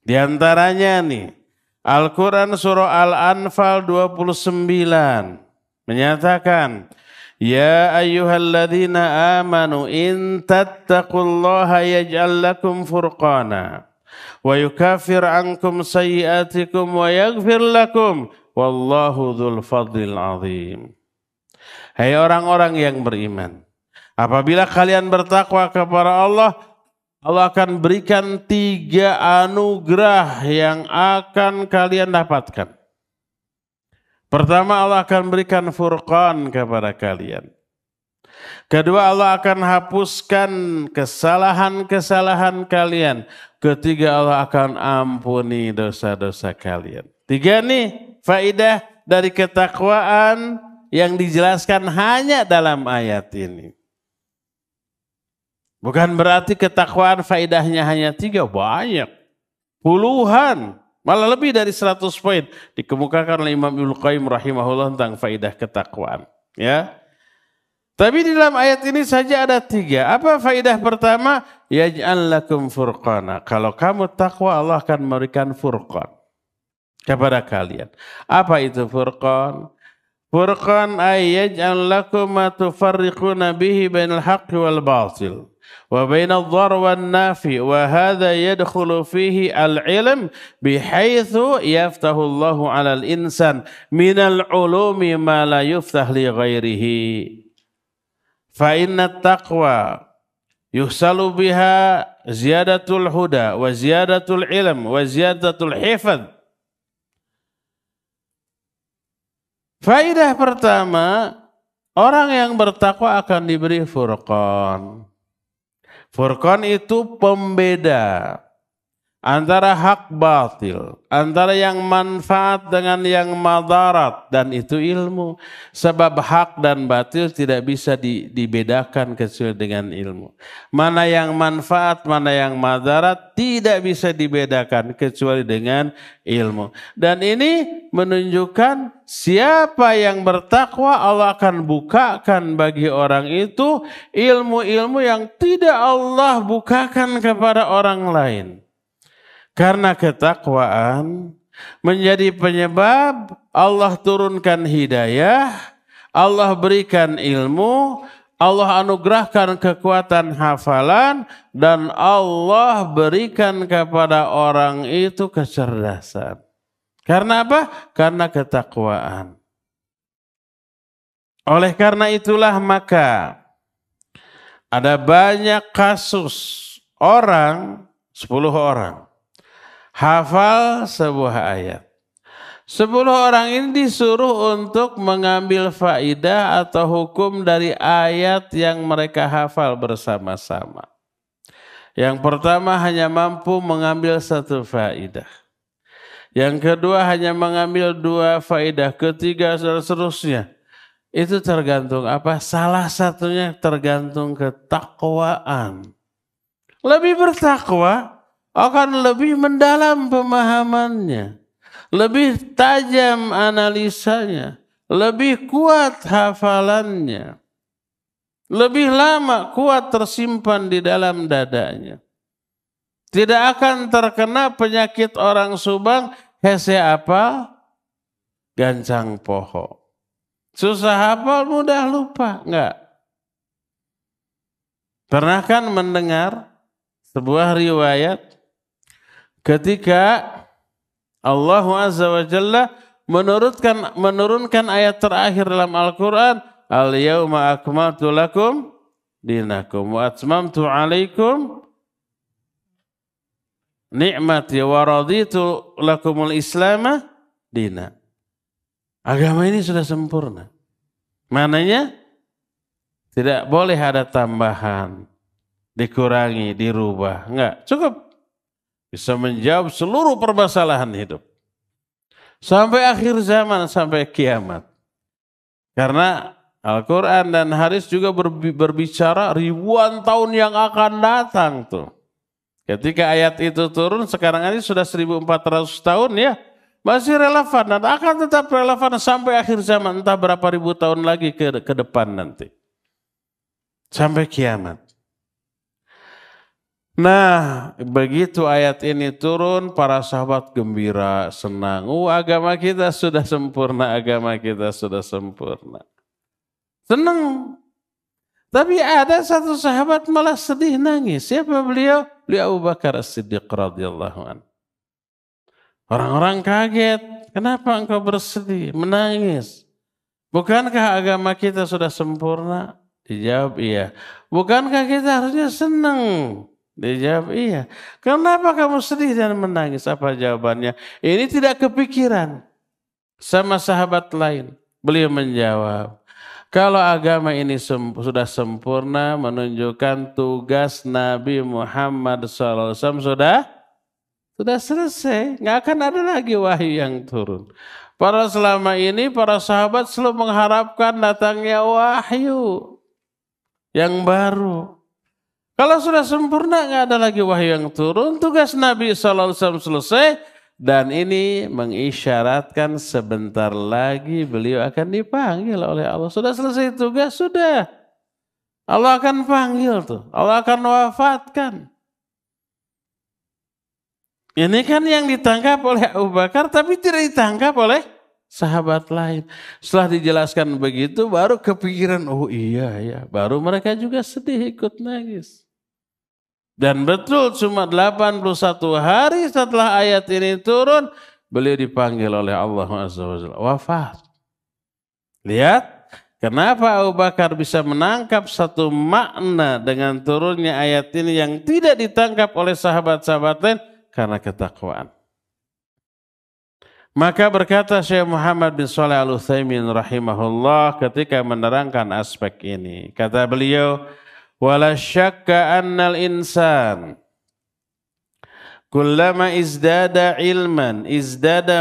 Di antaranya nih, Al-Quran surah Al-Anfal 29 menyatakan, Ya ayyuhalladzina amanu in tattaqullaha yaj'al lakum furqana wa yukaffir ankum sayyiatikum wa yaghfir lakum wallahu dzul fadlil azim. Hai orang-orang yang beriman, apabila kalian bertakwa kepada Allah, Allah akan berikan 3 anugerah yang akan kalian dapatkan. Pertama, Allah akan berikan furqan kepada kalian. Kedua, Allah akan hapuskan kesalahan-kesalahan kalian. Ketiga, Allah akan ampuni dosa-dosa kalian. 3 nih faidah dari ketakwaan yang dijelaskan hanya dalam ayat ini. Bukan berarti ketakwaan faidahnya hanya 3, banyak. Puluhan, malah lebih dari 100 poin dikemukakan oleh Imam Ibnu Qayyim rahimahullah tentang faidah ketakwaan. Ya. Tapi di dalam ayat ini saja ada 3. Apa faidah pertama? yaj'al lakum furqana. Kalau kamu takwa, Allah akan memberikan furqan kepada kalian. Apa itu furqan? Furqan ay yaj'al lakum ma tufarriquna bihi bainal haqqi wal batil wa bainadh dhar wan nafi wa hadha yadkhulu fihi al-ilm bihaitsu yaftahu Allahu 'alal insan minal ulumi ma la yuftah li ghairihi. Fa inna taqwa yuhsalu biha ziyadatul huda wa ziyadatul ilm wa ziyadatul hifdz. Faidah pertama, orang yang bertakwa akan diberi furqan. Furqan itu pembeda antara hak batil, antara yang manfaat dengan yang madarat, dan itu ilmu. Sebab hak dan batil tidak bisa dibedakan kecuali dengan ilmu. Mana yang manfaat, mana yang madarat tidak bisa dibedakan kecuali dengan ilmu. Dan ini menunjukkan siapa yang bertakwa, Allah akan bukakan bagi orang itu ilmu-ilmu yang tidak Allah bukakan kepada orang lain. Karena ketakwaan menjadi penyebab Allah turunkan hidayah, Allah berikan ilmu, Allah anugerahkan kekuatan hafalan, dan Allah berikan kepada orang itu kecerdasan. Karena apa? Karena ketakwaan. Oleh karena itulah maka ada banyak kasus orang, 10 orang hafal sebuah ayat. 10 orang ini disuruh untuk mengambil faidah atau hukum dari ayat yang mereka hafal bersama-sama. Yang pertama hanya mampu mengambil 1 faidah. Yang kedua hanya mengambil 2 faidah, ketiga dan seterusnya. Itu tergantung apa? Salah satunya tergantung ketakwaan. Lebih bertakwa akan lebih mendalam pemahamannya, lebih tajam analisanya, lebih kuat hafalannya, lebih lama kuat tersimpan di dalam dadanya. Tidak akan terkena penyakit orang Subang, hese apa? Gancang poho. Susah hafal, mudah lupa. Enggak. Pernah kan mendengar sebuah riwayat ketika Allah Azza wa Jalla menurunkan ayat terakhir dalam Al-Quran, Al-yawma akmaltu lakum dinakum wa atmamtu alaikum ni'mati wa raditu lakumul islama dina. Agama ini sudah sempurna. Maknanya tidak boleh ada tambahan, dikurangi, dirubah. Enggak, cukup. Bisa menjawab seluruh permasalahan hidup. Sampai akhir zaman, sampai kiamat. Karena Al-Quran dan hadis juga berbicara ribuan tahun yang akan datang tuh. Ketika ayat itu turun, sekarang ini sudah 1400 tahun ya. Masih relevan dan akan tetap relevan sampai akhir zaman. Entah berapa ribu tahun lagi ke depan nanti. Sampai kiamat. Nah, begitu ayat ini turun, para sahabat gembira, senang. Agama kita sudah sempurna, agama kita sudah sempurna. Senang. Tapi ada satu sahabat malah sedih, nangis. Siapa beliau? Beliau Abu Bakar As-Siddiq radhiyallahu anhu. Orang-orang kaget. Kenapa engkau bersedih, menangis? Bukankah agama kita sudah sempurna? Dijawab iya. Bukankah kita harusnya senang? Dijawab iya. Kenapa kamu sedih dan menangis? Apa jawabannya? Ini tidak kepikiran sama sahabat lain. Beliau menjawab, kalau agama ini sudah sempurna, menunjukkan tugas Nabi Muhammad SAW sudah selesai. Nggak akan ada lagi wahyu yang turun. Selama ini para sahabat selalu mengharapkan datangnya wahyu yang baru. Kalau sudah sempurna, nggak ada lagi wahyu yang turun, tugas Nabi SAW selesai, dan ini mengisyaratkan sebentar lagi beliau akan dipanggil oleh Allah. Sudah selesai tugas, sudah. Allah akan panggil tuh, Allah akan wafatkan. Ini kan yang ditangkap oleh Abu Bakar tapi tidak ditangkap oleh sahabat lain. Setelah dijelaskan begitu baru kepikiran, oh iya ya, baru mereka juga sedih ikut nangis. Dan betul cuma 81 hari setelah ayat ini turun, beliau dipanggil oleh Allah Azza wa Jalla, wafat. Lihat. Kenapa Abu Bakar bisa menangkap satu makna dengan turunnya ayat ini yang tidak ditangkap oleh sahabat-sahabat lain? Karena ketakwaan. Maka berkata Syekh Muhammad bin Shalih Al-Utsaimin rahimahullah ketika menerangkan aspek ini. Kata beliau, wala syakka annal insan kullama izdada ilman izdada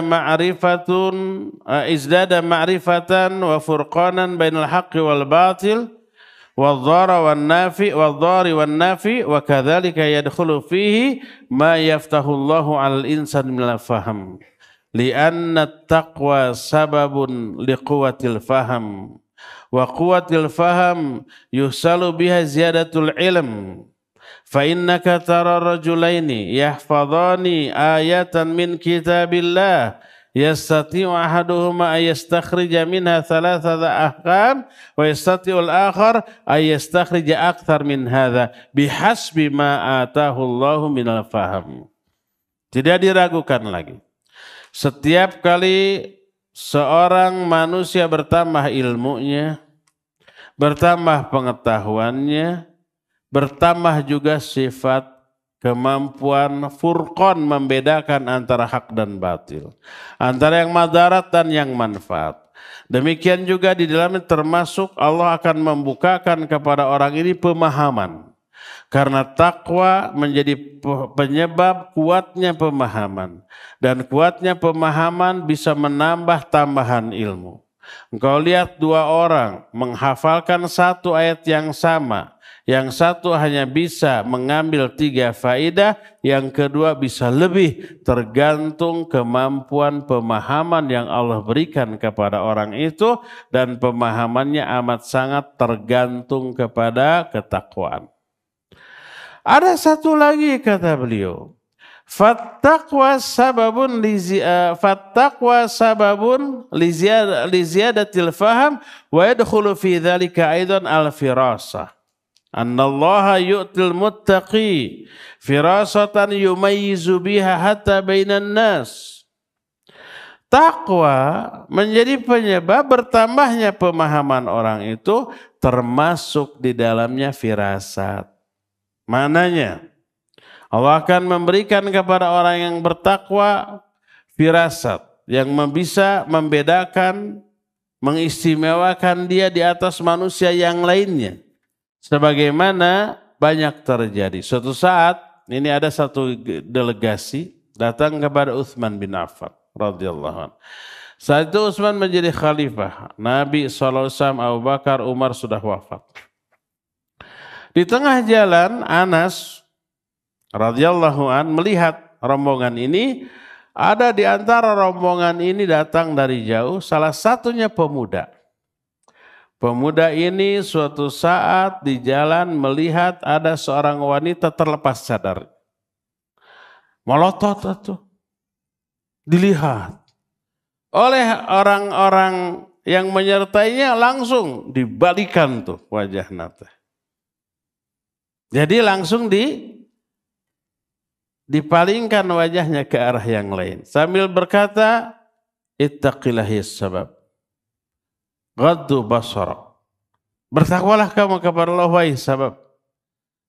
ma'rifatan wa furqanan bainal haqqi wal batil wadh-dhara wan nafi wadh-dhari wan nafi wa kadzalika yadkhulu fihi ma yaftahu Allahu 'alal insan min al-fahm li'anna at-taqwa sababun liquwwatil fahm wa quwwatil fahm yuhsalu biha ziyadatul ilm. فإنك ترى الرجلين يحفظان آية من كتاب الله يستطيع أحدهما أن يستخرج منها 3 أحكام ويستطيع الآخر أن يستخرج أكثر من هذا بحسب ما آتاه الله من الفهم. Tidak diragukan lagi. Setiap kali seorang manusia bertambah ilmunya, bertambah pengetahuannya, bertambah juga sifat kemampuan furqan membedakan antara hak dan batil. Antara yang madarat dan yang manfaat. Demikian juga di dalamnya termasuk Allah akan membukakan kepada orang ini pemahaman. Karena takwa menjadi penyebab kuatnya pemahaman. Dan kuatnya pemahaman bisa menambah tambahan ilmu. Engkau lihat 2 orang menghafalkan 1 ayat yang sama. Yang satu hanya bisa mengambil 3 faedah, yang kedua bisa lebih, tergantung kemampuan pemahaman yang Allah berikan kepada orang itu dan pemahamannya amat sangat tergantung kepada ketakwaan. Ada satu lagi kata beliau, fattaqwa sababun li ziyadatil faham wa yadkhulu fi dzalika aidan al-firasah. Annallaha yu'til muttaqi firasatan yumayyizu biha hatta bainan nas. Takwa menjadi penyebab bertambahnya pemahaman orang itu, termasuk di dalamnya firasat. Mananya? Allah akan memberikan kepada orang yang bertakwa firasat yang bisa membedakan, mengistimewakan dia di atas manusia yang lainnya. Sebagaimana banyak terjadi. Suatu saat ini ada satu delegasi datang kepada Utsman bin Affan radhiyallahu anhu. Saat itu Utsman menjadi khalifah. Nabi SAW, Abu Bakar, Umar sudah wafat. Di tengah jalan Anas radhiyallahu anhu melihat rombongan ini. Ada di antara rombongan ini datang dari jauh, salah satunya pemuda. Pemuda ini suatu saat di jalan melihat ada seorang wanita terlepas cadar. Melotot itu. Dilihat. Oleh orang-orang yang menyertainya langsung dibalikan tuh wajah nate. Jadi langsung dipalingkan wajahnya ke arah yang lain. Sambil berkata, ittaqillahis sabab. Ghaddu basara. Bertakwalah kamu kepada Allah wahai sabab.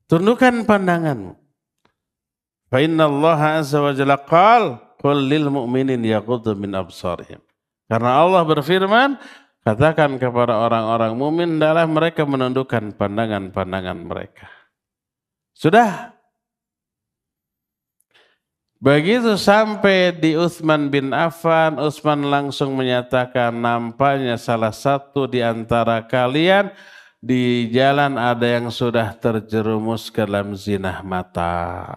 Tundukkan pandanganmu. Fa inna Allah azza wa jalla qala qul lil mu'minin yaghuddu min absarihim. Karena Allah berfirman, katakan kepada orang-orang mukmin adalah mereka menundukkan pandangan-pandangan mereka. Sudah. Begitu sampai di Utsman bin Affan, Utsman langsung menyatakan, nampaknya salah satu di antara kalian di jalan ada yang sudah terjerumus ke dalam zina mata.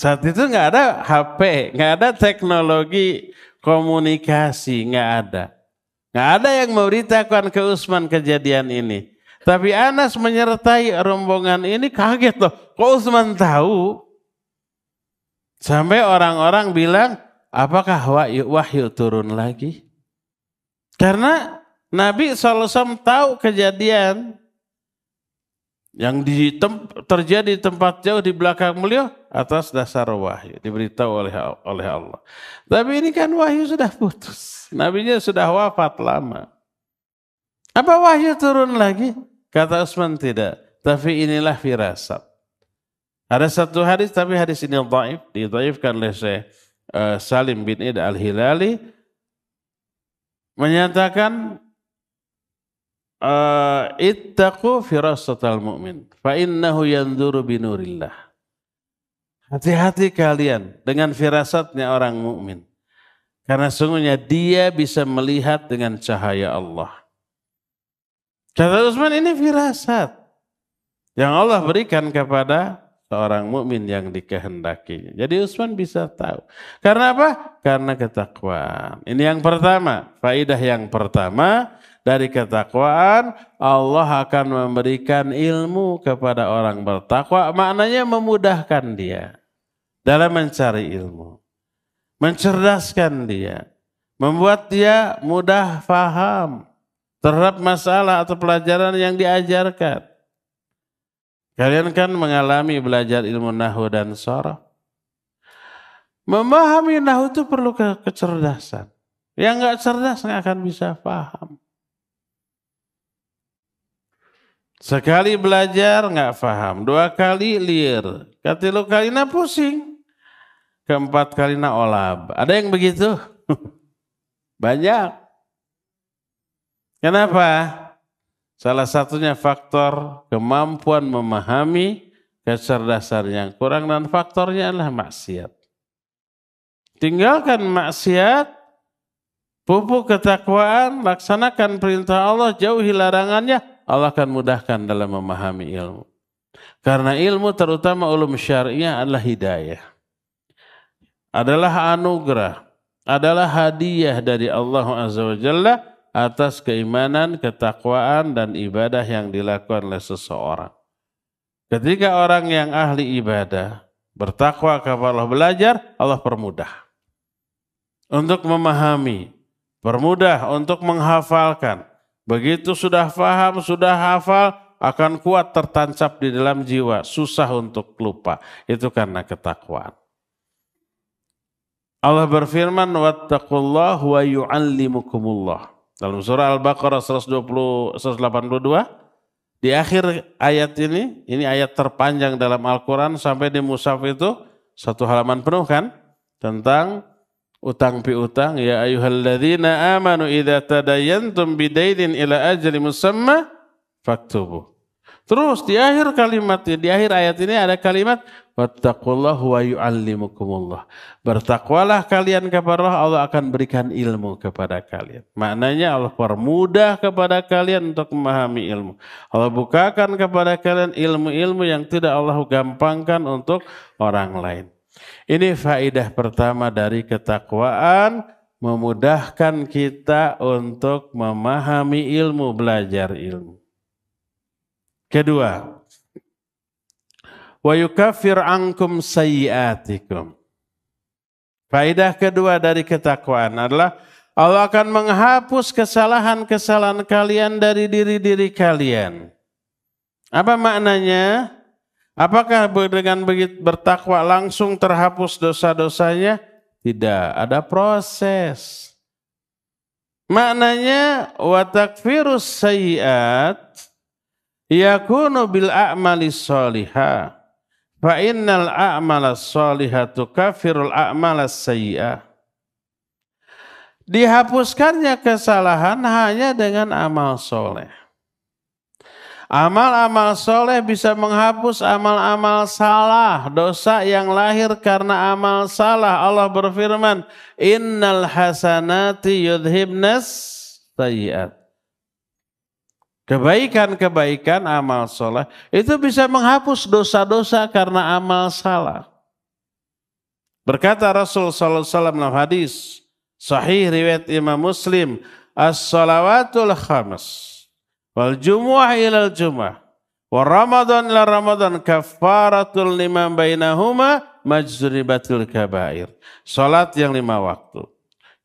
Saat itu nggak ada HP, nggak ada teknologi komunikasi, nggak ada. Nggak ada yang memberitakan ke Utsman kejadian ini. Tapi Anas menyertai rombongan ini kaget loh. Kok Utsman tahu? Sampai orang-orang bilang, apakah wahyu turun lagi? Karena Nabi SAW tahu kejadian yang terjadi di tempat jauh di belakang beliau atas dasar wahyu. Diberitahu oleh Allah. Tapi ini kan wahyu sudah putus. Nabinya sudah wafat lama. Apa wahyu turun lagi? Kata Utsman tidak. Tapi inilah firasat. Ada satu hadis, tapi hadis ini dhaif. Didhaifkan oleh Syekh Salim bin Id al-Hilali. Menyatakan ittaqu firasatal mu'min fa innahu yanzuru binurillah. Hati-hati kalian dengan firasatnya orang mukmin. Karena sungguhnya dia bisa melihat dengan cahaya Allah. Kata Utsman, ini firasat yang Allah berikan kepada seorang mukmin yang dikehendakinya. Jadi Utsman bisa tahu. Karena apa? Karena ketakwaan. Ini yang pertama, faidah yang pertama dari ketakwaan, Allah akan memberikan ilmu kepada orang bertakwa, maknanya memudahkan dia dalam mencari ilmu. Mencerdaskan dia, membuat dia mudah faham terhadap masalah atau pelajaran yang diajarkan. Kalian kan mengalami belajar ilmu nahwu dan sharaf. Memahami nahwu itu perlu kecerdasan. Yang nggak cerdas nggak akan bisa paham. Sekali belajar nggak paham, 2 kali liar, katilu kalina pusing, keempat kalina olab. Ada yang begitu? Banyak. Kenapa? Salah satunya faktor kemampuan memahami, kecerdasan yang kurang, dan faktornya adalah maksiat. Tinggalkan maksiat, pupuk ketakwaan, laksanakan perintah Allah, jauhi larangannya, Allah akan mudahkan dalam memahami ilmu. Karena ilmu terutama ulum syariah adalah hidayah. Adalah anugerah, adalah hadiah dari Allah Azza wa Jalla atas keimanan, ketakwaan, dan ibadah yang dilakukan oleh seseorang. Ketika orang yang ahli ibadah bertakwa kepada Allah belajar, Allah permudah untuk memahami, permudah untuk menghafalkan. Begitu sudah paham, sudah hafal, akan kuat tertancap di dalam jiwa, susah untuk lupa. Itu karena ketakwaan. Allah berfirman, wattaqullah wa yu'allimukumullah. Dalam surah Al-Baqarah 182, di akhir ayat ini ayat terpanjang dalam Al-Quran, sampai di mushaf itu 1 halaman penuh kan, tentang utang piutang. Ya ayyuhalladzina amanu idza tadayantum bidainin ila ajli musamma faktubu. Terus di akhir kalimat, di akhir ayat ini ada kalimat wattaqullahu wa yu'allimukumullah. Bertakwalah kalian kepada Allah, Allah akan berikan ilmu kepada kalian. Maknanya Allah permudah kepada kalian untuk memahami ilmu. Allah bukakan kepada kalian ilmu-ilmu yang tidak Allah gampangkan untuk orang lain. Ini faedah pertama dari ketakwaan, memudahkan kita untuk memahami ilmu, belajar ilmu. Kedua, wa yukaffir ankum sayyiatikum. Faedah kedua dari ketakwaan adalah Allah akan menghapus kesalahan-kesalahan kalian dari diri-diri kalian. Apa maknanya? Apakah dengan begitu bertakwa langsung terhapus dosa-dosanya? Tidak, ada proses. Maknanya wa takfirus sayyiat yakunu bil a'malis sholihah fa innal a'malas sholihatu kafirul a'malas sayyi'ah. Dihapuskannya kesalahan hanya dengan amal soleh. Amal-amal soleh bisa menghapus amal-amal salah, dosa yang lahir karena amal salah. Allah berfirman, innal hasanati yudhibnas sayyi'at. Kebaikan-kebaikan amal soleh itu bisa menghapus dosa-dosa karena amal salah. Berkata Rasul sallallahu alaihi wasallam dalam hadis sahih riwayat Imam Muslim, as-salawatul khams Wal jumu'ah ilal jumu'ah. Wa Ramadan ila Ramadan kafaratul lima bainahuma majribatil kabair. Salat yang 5 waktu.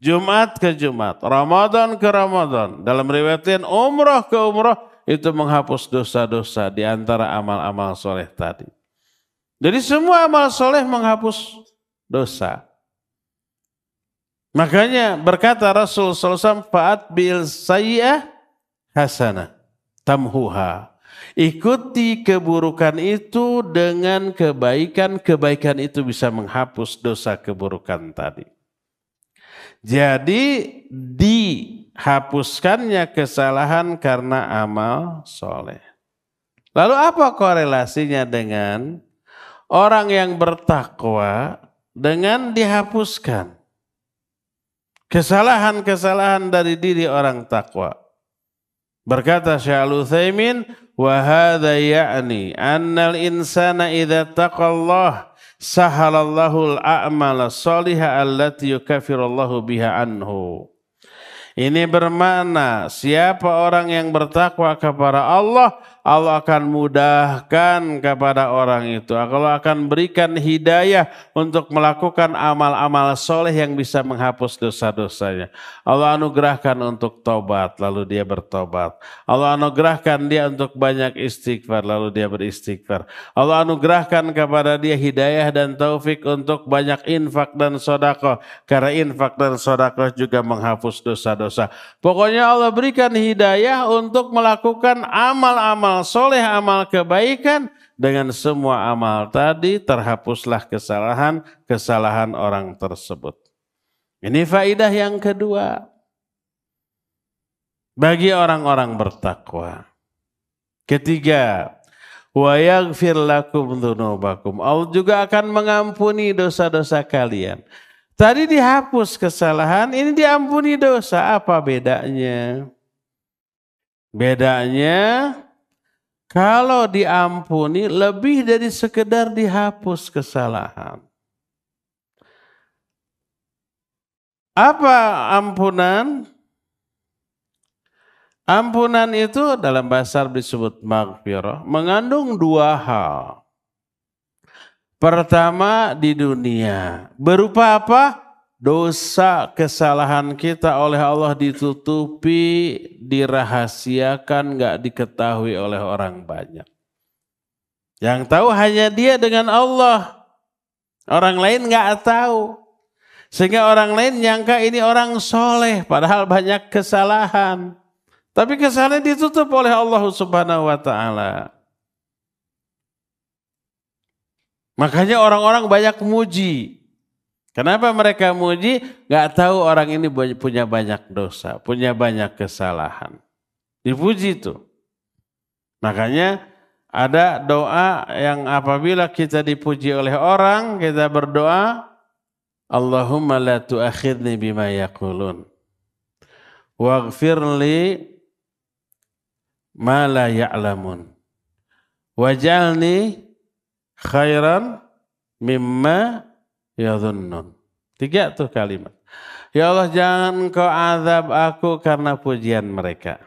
Jumat ke Jumat, Ramadan ke Ramadan. Dalam riwayat lain umrah ke umrah itu menghapus dosa-dosa di antara amal-amal soleh tadi. Jadi semua amal soleh menghapus dosa. Makanya berkata Rasul SAW, Fa'at bil sayyah hasanah tamhuha. Ikuti keburukan itu dengan kebaikan. Kebaikan itu bisa menghapus dosa keburukan tadi. Jadi dihapuskannya kesalahan karena amal soleh. Lalu apa korelasinya dengan orang yang bertakwa dengan dihapuskan kesalahan-kesalahan dari diri orang takwa? Berkata Syekh Al-Utsaimin, wa hadza ya'ni annal insana idza taqallah sahalallahu al-a'mal salihah allati yukafirullahu biha anhu. Ini bermakna siapa orang yang bertakwa kepada Allah, Allah akan mudahkan kepada orang itu. Allah akan berikan hidayah untuk melakukan amal-amal soleh yang bisa menghapus dosa-dosanya. Allah anugerahkan untuk tobat, lalu dia bertobat. Allah anugerahkan dia untuk banyak istighfar, lalu dia beristighfar. Allah anugerahkan kepada dia hidayah dan taufik untuk banyak infak dan sedekah. Karena infak dan sedekah juga menghapus dosa-dosa. Pokoknya Allah berikan hidayah untuk melakukan amal-amal soleh, amal kebaikan. Dengan semua amal tadi terhapuslah kesalahan orang tersebut. Ini faidah yang kedua. Bagi orang-orang bertakwa. Ketiga, wa yaghfir lakum dzunubakum. Allah juga akan mengampuni dosa-dosa kalian. Tadi dihapus kesalahan, ini diampuni dosa. Apa bedanya? Bedanya kalau diampuni lebih dari sekedar dihapus kesalahan. Apa ampunan? Ampunan itu dalam bahasa Arab disebut maghfirah, mengandung 2 hal. Pertama di dunia, berupa apa? Dosa kesalahan kita oleh Allah ditutupi, dirahasiakan, gak diketahui oleh orang banyak. Yang tahu hanya dia dengan Allah. Orang lain gak tahu. Sehingga orang lain nyangka ini orang soleh, padahal banyak kesalahan. Tapi kesalahan ditutup oleh Allah Subhanahu wa ta'ala. Makanya orang-orang banyak muji. Kenapa mereka muji? Gak tahu orang ini punya banyak dosa, punya banyak kesalahan. Dipuji itu. Makanya ada doa yang apabila kita dipuji oleh orang, kita berdoa, Allahumma la tu'akhidni bima yaqulun. Waghfirli ma la ya'lamun. Waj'alni khairan mimma yadhunnun. 3 tuh kalimat. Ya Allah, jangan Engkau azab aku karena pujian mereka.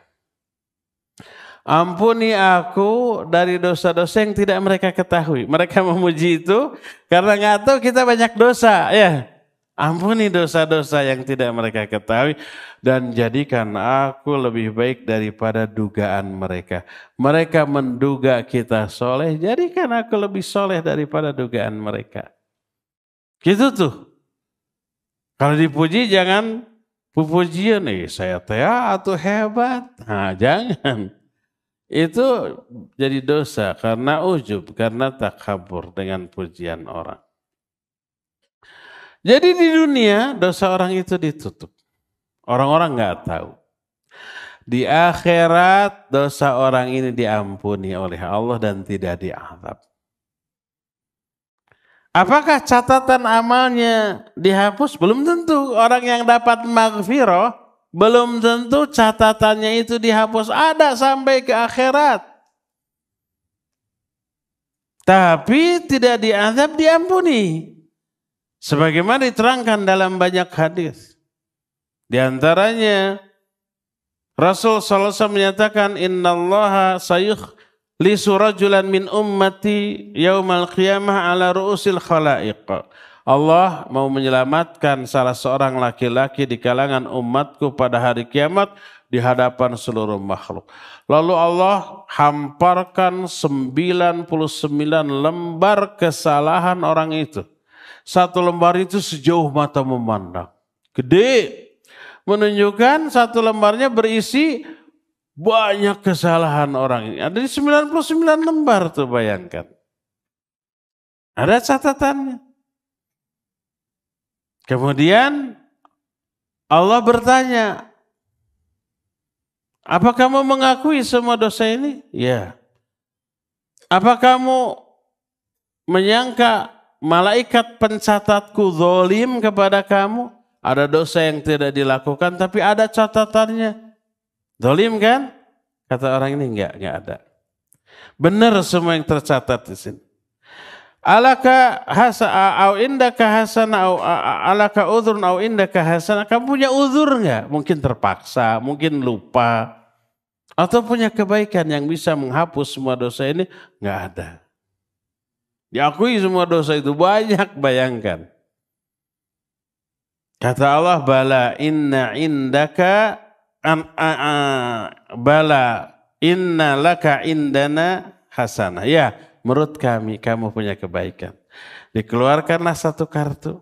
Ampuni aku dari dosa-dosa yang tidak mereka ketahui. Mereka memuji itu karena nggak tahu kita banyak dosa. Ya, ampuni dosa-dosa yang tidak mereka ketahui dan jadikan aku lebih baik daripada dugaan mereka. Mereka menduga kita soleh, jadikan aku lebih soleh daripada dugaan mereka. Gitu tuh. Kalau dipuji jangan pujian nih, saya atau hebat. Nah, jangan. Itu jadi dosa karena ujub, karena takabur dengan pujian orang. Jadi di dunia dosa orang itu ditutup. Orang-orang nggak tahu. Di akhirat dosa orang ini diampuni oleh Allah dan tidak diazab. Apakah catatan amalnya dihapus? Belum tentu. Orang yang dapat maghfirah, belum tentu catatannya itu dihapus. Ada sampai ke akhirat. Tapi tidak diazab, diampuni. Sebagaimana diterangkan dalam banyak hadis. Di antaranya Rasul sallallahu alaihi wasallam menyatakan innallaha sayukhlisu rajulan min ummati yaumal qiyamah ala ru'usil khalaiq. Allah mau menyelamatkan salah seorang laki-laki di kalangan umatku pada hari kiamat di hadapan seluruh makhluk. Lalu Allah hamparkan 99 lembar kesalahan orang itu. Satu lembar itu sejauh mata memandang. Gede. Menunjukkan satu lembarnya berisi banyak kesalahan orang ini. Ada di 99 lembar tuh, bayangkan. Ada catatannya. Kemudian Allah bertanya, apa kamu mengakui semua dosa ini? Ya. Apa kamu menyangka malaikat pencatatku zalim kepada kamu? Ada dosa yang tidak dilakukan tapi ada catatannya. Zalim kan? Kata orang ini enggak ada. Benar semua yang tercatat di sini. Alaka au indaka hasanah au alaka udhrun au indaka hasanah. Kamu punya uzur enggak? Mungkin terpaksa, mungkin lupa. Atau punya kebaikan yang bisa menghapus semua dosa ini? Enggak ada. Diakui semua dosa itu banyak, bayangkan. Kata Allah, bala inna indaka bala inna laka indana hasanah. Ya, menurut kami kamu punya kebaikan. Dikeluarkanlah satu kartu.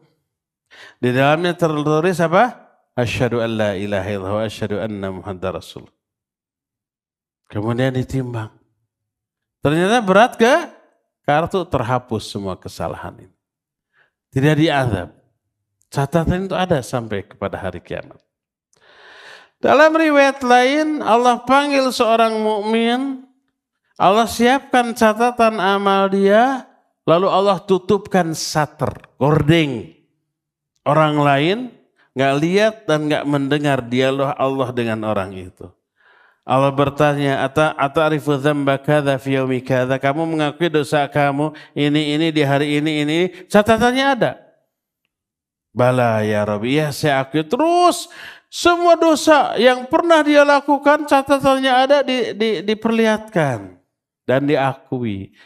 Di dalamnya tertulis apa? Asyhadu an la ilaha illallah wa asyhadu anna Muhammadar Rasul. Kemudian ditimbang. Ternyata berat ke? Kartu terhapus semua kesalahan ini. Tidak diazab. Catatan itu ada sampai kepada hari kiamat. Dalam riwayat lain Allah panggil seorang mukmin, Allah siapkan catatan amal dia, lalu Allah tutupkan sater, gordeng. Orang lain nggak lihat dan nggak mendengar dialog Allah dengan orang itu. Allah bertanya, ata'rifu dzamba kadza fi yaumi kadza? Kamu mengakui dosa kamu ini di hari ini. Catatannya ada. Bala ya Rabbi, ya saya akui. Terus semua dosa yang pernah dia lakukan catatannya ada, diperlihatkan dan diakui.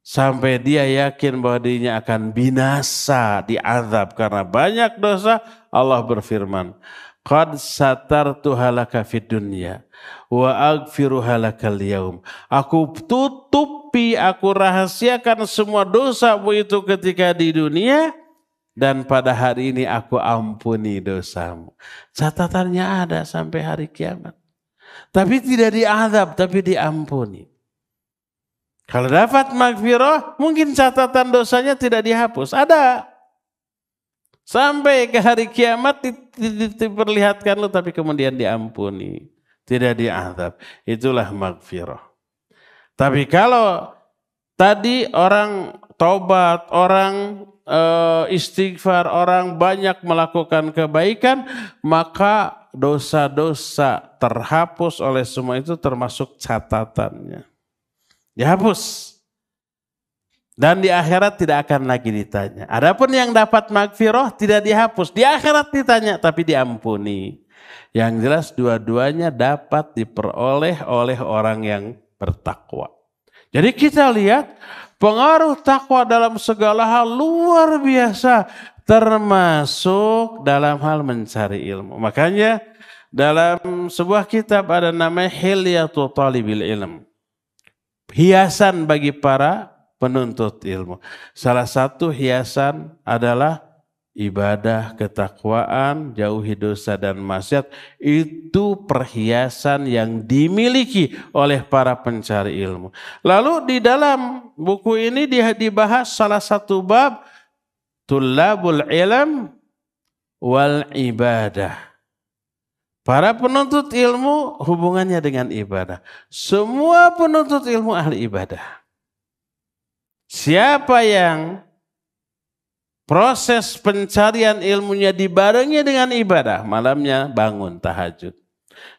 Sampai dia yakin bahwa dirinya akan binasa, diazab karena banyak dosa. Allah berfirman, qad satartuha laka fid dunya wa aghfiruha lakal yaum. Aku tutupi, aku rahasiakan semua dosamu itu ketika di dunia, dan pada hari ini aku ampuni dosamu. Catatannya ada sampai hari kiamat. Tapi tidak diazab, tapi diampuni. Kalau dapat maghfirah, mungkin catatan dosanya tidak dihapus. Ada. Sampai ke hari kiamat diperlihatkan lu, tapi kemudian diampuni. Tidak diazab. Itulah maghfirah. Tapi kalau tadi orang taubat, orang istighfar, orang banyak melakukan kebaikan, maka dosa-dosa terhapus oleh semua itu, termasuk catatannya. Dihapus. Dan di akhirat tidak akan lagi ditanya. Adapun yang dapat maghfirah tidak dihapus. Di akhirat ditanya tapi diampuni. Yang jelas dua-duanya dapat diperoleh oleh orang yang bertakwa. Jadi kita lihat pengaruh takwa dalam segala hal luar biasa. Termasuk dalam hal mencari ilmu. Makanya dalam sebuah kitab ada namanya Hilyatul Talibil Ilm. Hiasan bagi para penuntut ilmu. Salah satu hiasan adalah ibadah, ketakwaan, jauhi dosa dan maksiat. Itu perhiasan yang dimiliki oleh para pencari ilmu. Lalu di dalam buku ini dibahas salah satu bab, Tullabul Ilm wal Ibadah. Para penuntut ilmu hubungannya dengan ibadah. Semua penuntut ilmu ahli ibadah. Siapa yang proses pencarian ilmunya dibarengi dengan ibadah, malamnya bangun tahajud,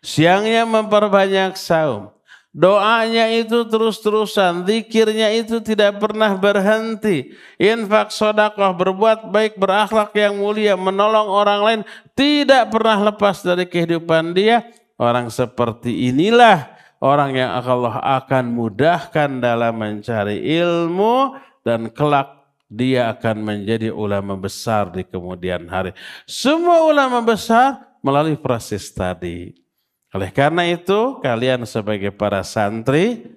siangnya memperbanyak saum, doanya itu terus-terusan, zikirnya itu tidak pernah berhenti, infak, sedekah, berbuat baik, berakhlak yang mulia, menolong orang lain, tidak pernah lepas dari kehidupan dia. orang seperti inilah orang yang Allah akan mudahkan dalam mencari ilmu dan kelak dia akan menjadi ulama besar di kemudian hari. Semua ulama besar melalui proses tadi. Oleh karena itu, kalian sebagai para santri,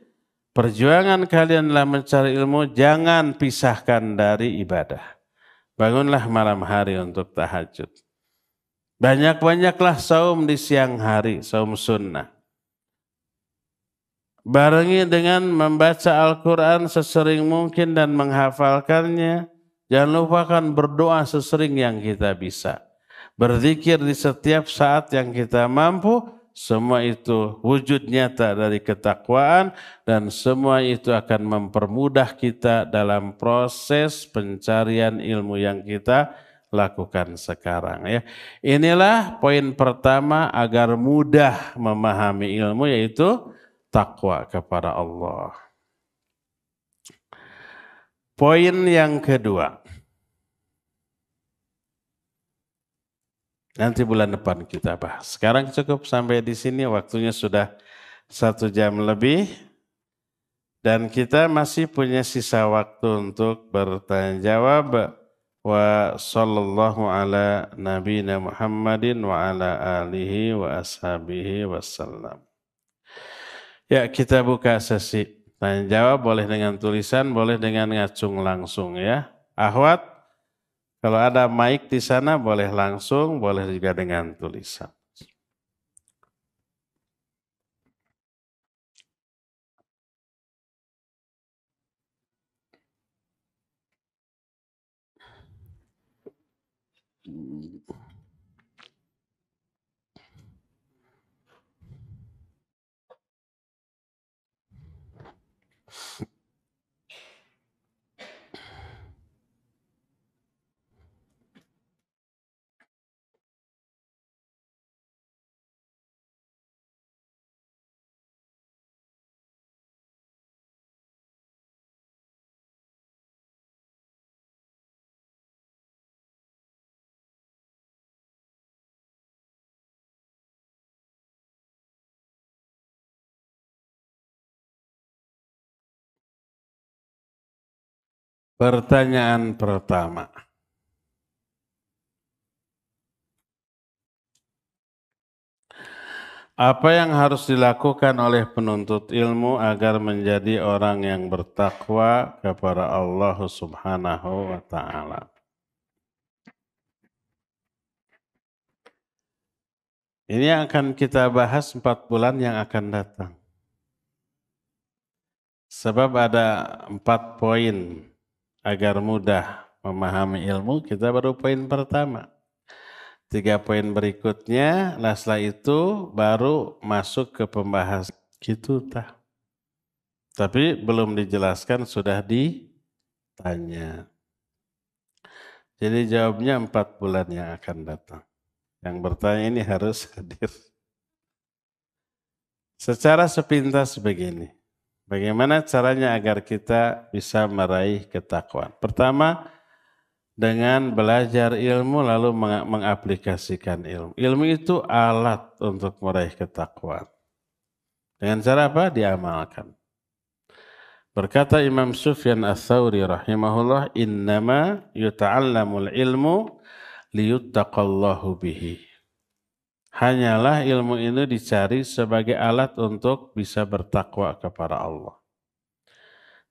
perjuangan kalian dalam mencari ilmu jangan pisahkan dari ibadah. Bangunlah malam hari untuk tahajud. Banyak-banyaklah saum di siang hari, saum sunnah. Barengi dengan membaca Al-Quran sesering mungkin dan menghafalkannya. Jangan lupakan berdoa sesering yang kita bisa. Berzikir di setiap saat yang kita mampu. Semua itu wujud nyata dari ketakwaan. Dan semua itu akan mempermudah kita dalam proses pencarian ilmu yang kita lakukan sekarang. Ya. Inilah poin pertama agar mudah memahami ilmu, yaitu takwa kepada Allah. Poin yang kedua. Nanti bulan depan kita bahas. Sekarang cukup sampai di sini, waktunya sudah 1 jam lebih. Dan kita masih punya sisa waktu untuk bertanya jawab. Wa sallallahu ala nabiyina Muhammadin wa ala alihi wa ashabihi wasallam. Ya, kita buka sesi tanya jawab, boleh dengan tulisan, boleh dengan ngacung langsung ya. Ahwat, kalau ada mic di sana boleh langsung, boleh juga dengan tulisan. Pertanyaan pertama. Apa yang harus dilakukan oleh penuntut ilmu agar menjadi orang yang bertakwa kepada Allah Subhanahu wa ta'ala? Ini yang akan kita bahas 4 bulan yang akan datang. Sebab ada 4 poin agar mudah memahami ilmu, kita baru poin pertama. 3 poin berikutnya, setelah itu baru masuk ke pembahasan gitu tah. Tapi belum dijelaskan, sudah ditanya. Jadi jawabnya 4 bulan yang akan datang. Yang bertanya ini harus hadir. Secara sepintas begini. Bagaimana caranya agar kita bisa meraih ketakwaan? Pertama, dengan belajar ilmu lalu mengaplikasikan ilmu. Ilmu itu alat untuk meraih ketakwaan. Dengan cara apa? Diamalkan. Berkata Imam Sufyan Ats-Tsauri rahimahullah, innama yuta'allamul ilmu liyuttaqallahu bihi. Hanyalah ilmu ini dicari sebagai alat untuk bisa bertakwa kepada Allah.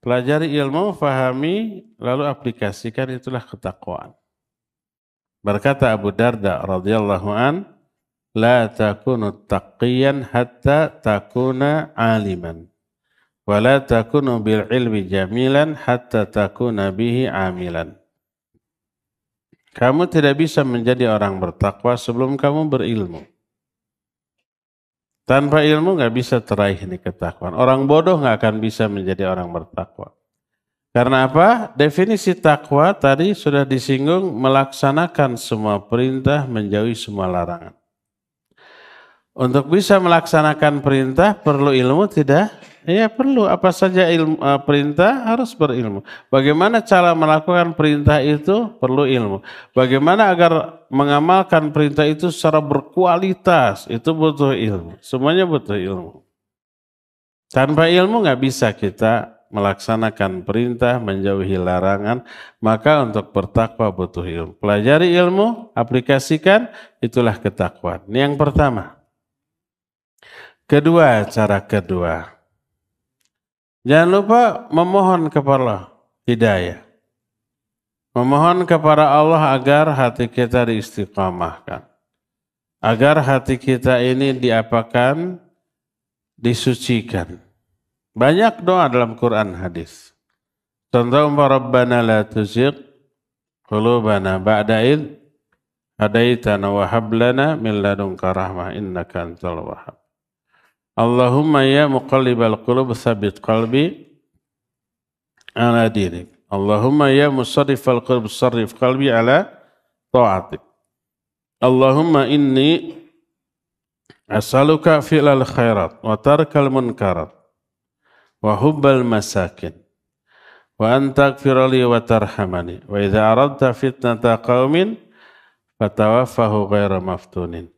Pelajari ilmu, fahami, lalu aplikasikan, itulah ketakwaan. Berkata Abu Darda radhiyallahu an, la takunu taqiyan hatta takuna aliman, wa la takunu bil ilmi jamilan hatta takuna bihi amilan. Kamu tidak bisa menjadi orang bertakwa sebelum kamu berilmu. Tanpa ilmu nggak bisa teraih ini ketakwaan. Orang bodoh nggak akan bisa menjadi orang bertakwa. Karena apa? Definisi takwa tadi sudah disinggung, melaksanakan semua perintah, menjauhi semua larangan. Untuk bisa melaksanakan perintah perlu ilmu tidak? Ya perlu. Apa saja ilmu, perintah harus berilmu. Bagaimana cara melakukan perintah itu perlu ilmu. Bagaimana agar mengamalkan perintah itu secara berkualitas itu butuh ilmu. Semuanya butuh ilmu. Tanpa ilmu nggak bisa kita melaksanakan perintah, menjauhi larangan. Maka untuk bertakwa butuh ilmu. Pelajari ilmu, aplikasikan, itulah ketakwaan. Ini yang pertama. Kedua, cara kedua. Jangan lupa memohon kepada hidayah. Memohon kepada Allah agar hati kita diistiqamahkan. Agar hati kita ini diapakan? Disucikan. Banyak doa dalam Quran hadis. Contoh Rabbana la tuzigh qulubana ba'da idh hadaitana wa hab lana min ladunka rahmah innaka antal wahhab. Allahumma ya muqallibal qulub tsabbit qalbi ala dinik. Allahumma ya musarrifal qulub sarrif qalbi ala ta'atik. Allahumma inni as'aluka fi'lal khairat wa tarkal munkarat wa hubbal masakin wa an taghfira li wa tarhamani wa idza aradta fitnata qaumin fatawaffahu ghaira maftunin.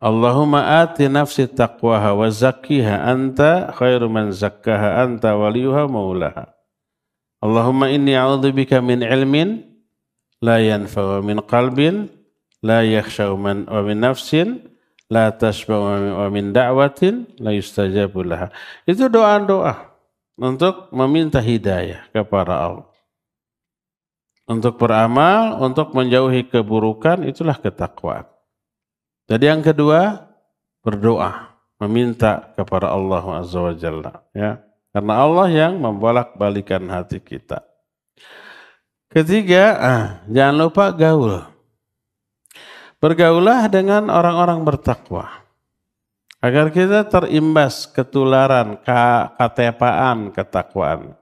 Allahumma ati nafsi taqwaha wa zakkiha anta khairu man zakkaha anta waliyuha maulaha. Allahumma inni a'udzubika min ilmin la yanfa wa min qalbin la yakhsha wa min nafsin la tashba wa min da'watin la yustajabu laha. Itu doa-doa untuk meminta hidayah kepada Allah. Untuk beramal, untuk menjauhi keburukan, itulah ketakwaan. Jadi yang kedua, berdoa, meminta kepada Allah Azza wa Jalla. Ya. Karena Allah yang membolak-balikan hati kita. Ketiga, jangan lupa gaul. Bergaulah dengan orang-orang bertakwa. Agar kita terimbas ketularan, ketepaan, ketakwaan.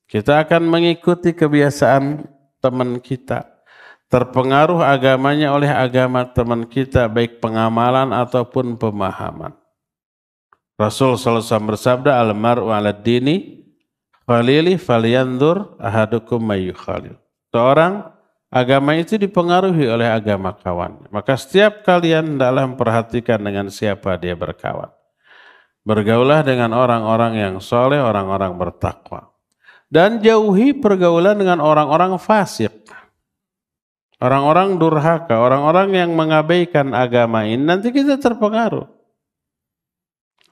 Kita akan mengikuti kebiasaan teman kita. Terpengaruh agamanya oleh agama teman kita, baik pengamalan ataupun pemahaman. Rasul SAW bersabda, al-mar'u ala dini khalili falyandur ahadukum mayyukhalil. Seorang agama itu dipengaruhi oleh agama kawan. Maka setiap kalian dalam perhatikan dengan siapa dia berkawan. Bergaulah dengan orang-orang yang soleh, orang-orang bertakwa. Dan jauhi pergaulan dengan orang-orang fasik. Orang-orang durhaka, orang-orang yang mengabaikan agama ini, nanti kita terpengaruh.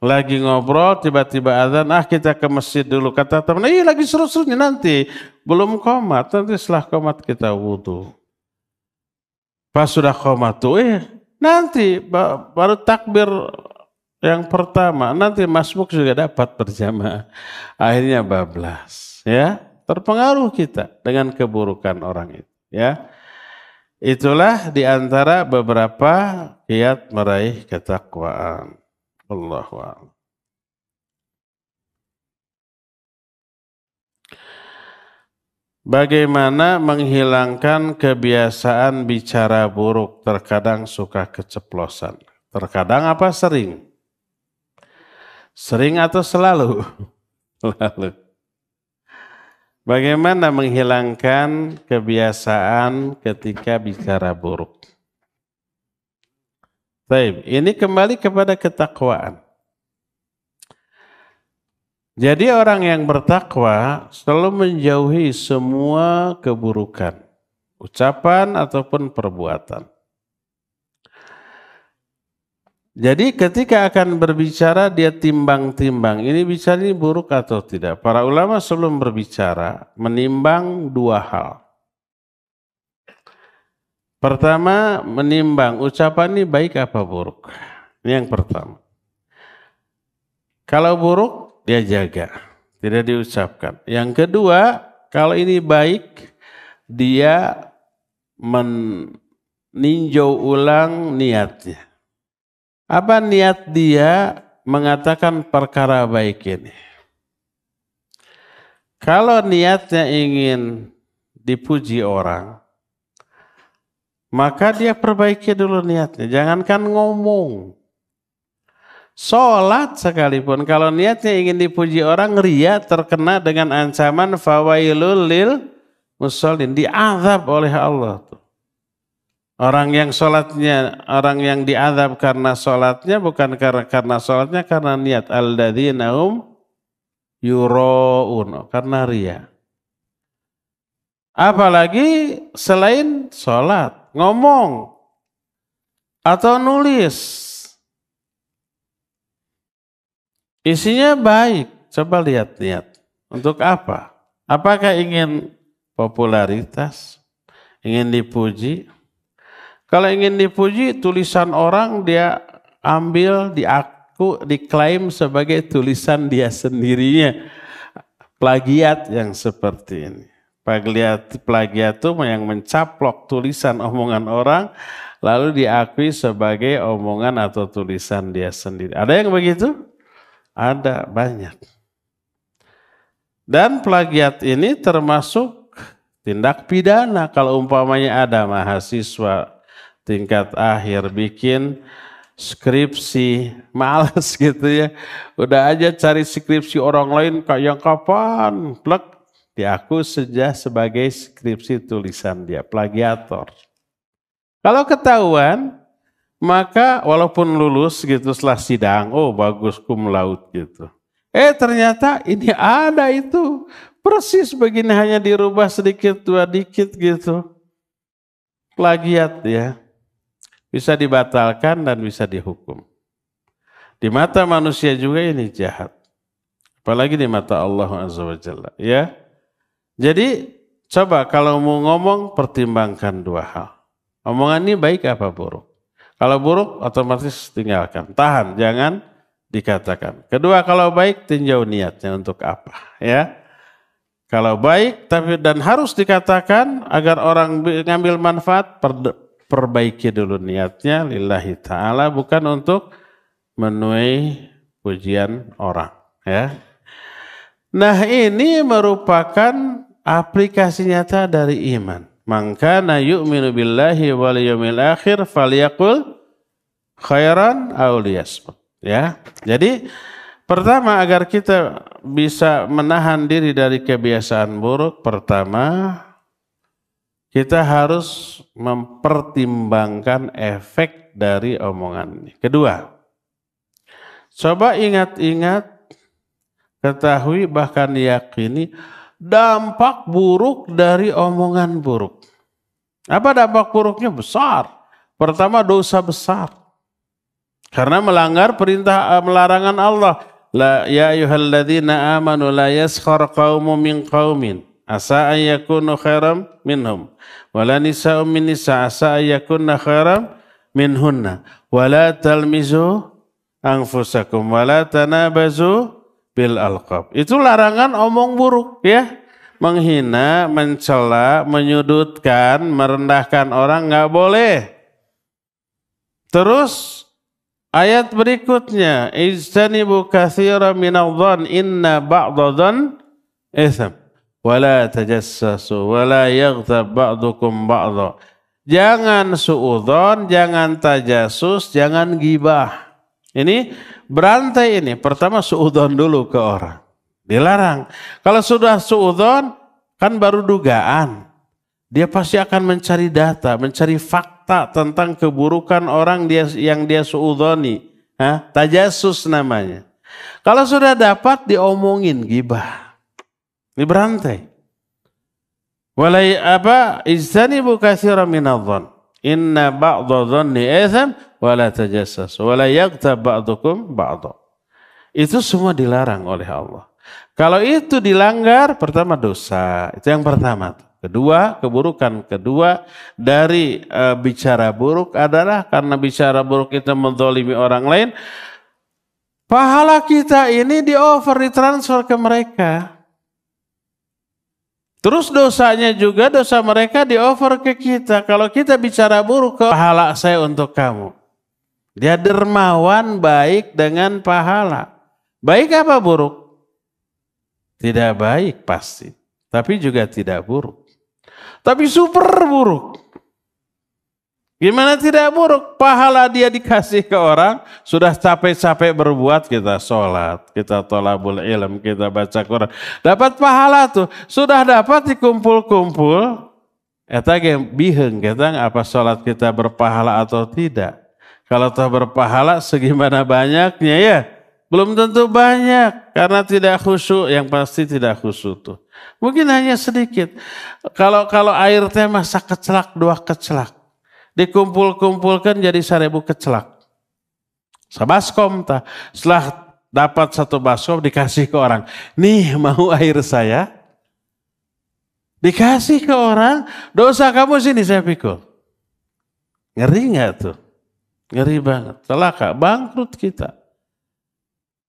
Lagi ngobrol, tiba-tiba azan, kita ke masjid dulu. Kata teman, lagi seru-serunya nanti. Belum qomat, nanti setelah qomat kita wudu. Pas sudah qomat tuh, nanti baru takbir yang pertama. Nanti masbuk juga dapat berjamaah. Akhirnya bablas. Ya, terpengaruh kita dengan keburukan orang itu. Ya. Itulah diantara beberapa kiat meraih ketakwaan. Allahu a'lam. Bagaimana menghilangkan kebiasaan bicara buruk? Terkadang suka keceplosan. Terkadang apa sering? Sering atau selalu? Selalu. Bagaimana menghilangkan kebiasaan ketika bicara buruk? Baik, ini kembali kepada ketakwaan. Jadi orang yang bertakwa selalu menjauhi semua keburukan, ucapan ataupun perbuatan. Jadi ketika akan berbicara dia timbang-timbang, ini bicara ini buruk atau tidak. Para ulama sebelum berbicara menimbang dua hal. Pertama, menimbang ucapan ini baik apa buruk. Ini yang pertama. Kalau buruk, dia jaga, tidak diucapkan. Yang kedua, kalau ini baik, dia meninjau ulang niatnya. Apa niat dia mengatakan perkara baik ini? Kalau niatnya ingin dipuji orang, maka dia perbaiki dulu niatnya. Jangankan ngomong. Sholat sekalipun, kalau niatnya ingin dipuji orang, ria terkena dengan ancaman fawailul lil musallin, diazab oleh Allah. Orang yang sholatnya, orang yang diazab karena sholatnya bukan karena sholatnya, karena niat. Alladzina hum yura'un, karena ria. Apalagi selain sholat, ngomong atau nulis, isinya baik. Coba lihat untuk apa? Apakah ingin popularitas, ingin dipuji? Kalau ingin dipuji, tulisan orang dia ambil, diklaim sebagai tulisan dia sendirinya. Plagiat yang seperti ini. Plagiat itu yang mencaplok tulisan omongan orang, lalu diakui sebagai omongan atau tulisan dia sendiri. Ada yang begitu? Ada, banyak. Dan plagiat ini termasuk tindak pidana. Kalau umpamanya ada mahasiswa tingkat akhir bikin skripsi, males gitu ya. Udah aja cari skripsi orang lain kayak kapan, plek, diaku saja sebagai skripsi tulisan dia, plagiator. Kalau ketahuan, maka walaupun lulus gitu setelah sidang, oh bagus cum laude gitu. Ternyata ini ada itu, persis begini hanya dirubah sedikit dua dikit gitu. Plagiat ya. Bisa dibatalkan dan bisa dihukum. Di mata manusia juga ini jahat. Apalagi di mata Allah Azza wa Jalla. Ya. Jadi coba kalau mau ngomong pertimbangkan dua hal. Omongan ini baik apa buruk? Kalau buruk otomatis tinggalkan. Tahan, jangan dikatakan. Kedua, kalau baik tinjau niatnya untuk apa. Ya. Kalau baik dan harus dikatakan agar orang ngambil manfaat, perbaiki dulu niatnya lillahi ta'ala, bukan untuk menuai pujian orang. Ya. Nah ini merupakan aplikasi nyata dari iman. Man kana yu'minu billahi wal yawmil akhir falyaqul khairan aw liyasmut. Ya. Jadi pertama agar kita bisa menahan diri dari kebiasaan buruk, pertama kita harus mempertimbangkan efek dari omongan ini. Kedua, coba ingat-ingat, ketahui bahkan yakini dampak buruk dari omongan buruk. Apa dampak buruknya? Besar. Pertama, dosa besar. Karena melanggar perintah melarangan Allah. La ya ayyuhalladzina amanu la yaskhar qaumun min qaumin asa an yakunu khairam minhum wala nisa'un min nisa' asa an yakunna khairam minhunna wala talmizu anfusakum wala tanabazu bil alqab. Itu larangan omong buruk ya. Menghina, mencela, menyudutkan, merendahkan orang nggak boleh. Terus ayat berikutnya, ijtanibu katsiran minadh-dhann inna ba'dadh-dhann itsam wala tajassasu wala yaghtab ba'dukum ba'dha. Jangan suudzon, jangan tajasus, jangan gibah. Ini berantai ini. Pertama suudzon dulu ke orang. Dilarang. Kalau sudah suudzon kan baru dugaan. Dia pasti akan mencari data, mencari fakta tentang keburukan orang yang dia suudzoni. Tajasus namanya. Kalau sudah dapat diomongin gibah. Ini berantai. Walai apa? Ijtanibu katsiran minadh-dhann. Inna ba'dadh-dhanni itsam wala tajassasu wala yaghtab ba'dukum ba'dha. Itu semua dilarang oleh Allah. Kalau itu dilanggar, pertama dosa. Itu yang pertama. Kedua, keburukan kedua dari bicara buruk adalah karena bicara buruk kita menzalimi orang lain. Pahala kita ini ditransfer ke mereka. Terus dosanya juga, dosa mereka di-offer ke kita. Kalau kita bicara buruk, pahala saya untuk kamu. Dia dermawan baik dengan pahala. Baik apa buruk? Tidak baik pasti. Tapi juga tidak buruk. Tapi super buruk. Gimana tidak buruk? Pahala dia dikasih ke orang, sudah capek-capek berbuat, kita sholat, kita tholabul ilm, kita baca Quran. Dapat pahala tuh, sudah dapat dikumpul-kumpul. Eta ge biheng, kita apa sholat kita berpahala atau tidak. Kalau toh berpahala segimana banyaknya ya? Belum tentu banyak, karena tidak khusyuk, yang pasti tidak khusyuk tuh. Mungkin hanya sedikit. Kalau air teh masa kecelak, 2 kecelak. Dikumpul-kumpulkan jadi 1000 kecelak. Sabaskom tah. Setelah dapat 1 baskom dikasih ke orang. Nih mau air saya? Dikasih ke orang, dosa kamu sini saya pikul. Ngeri nggak tuh? Ngeri banget. Celaka, bangkrut kita.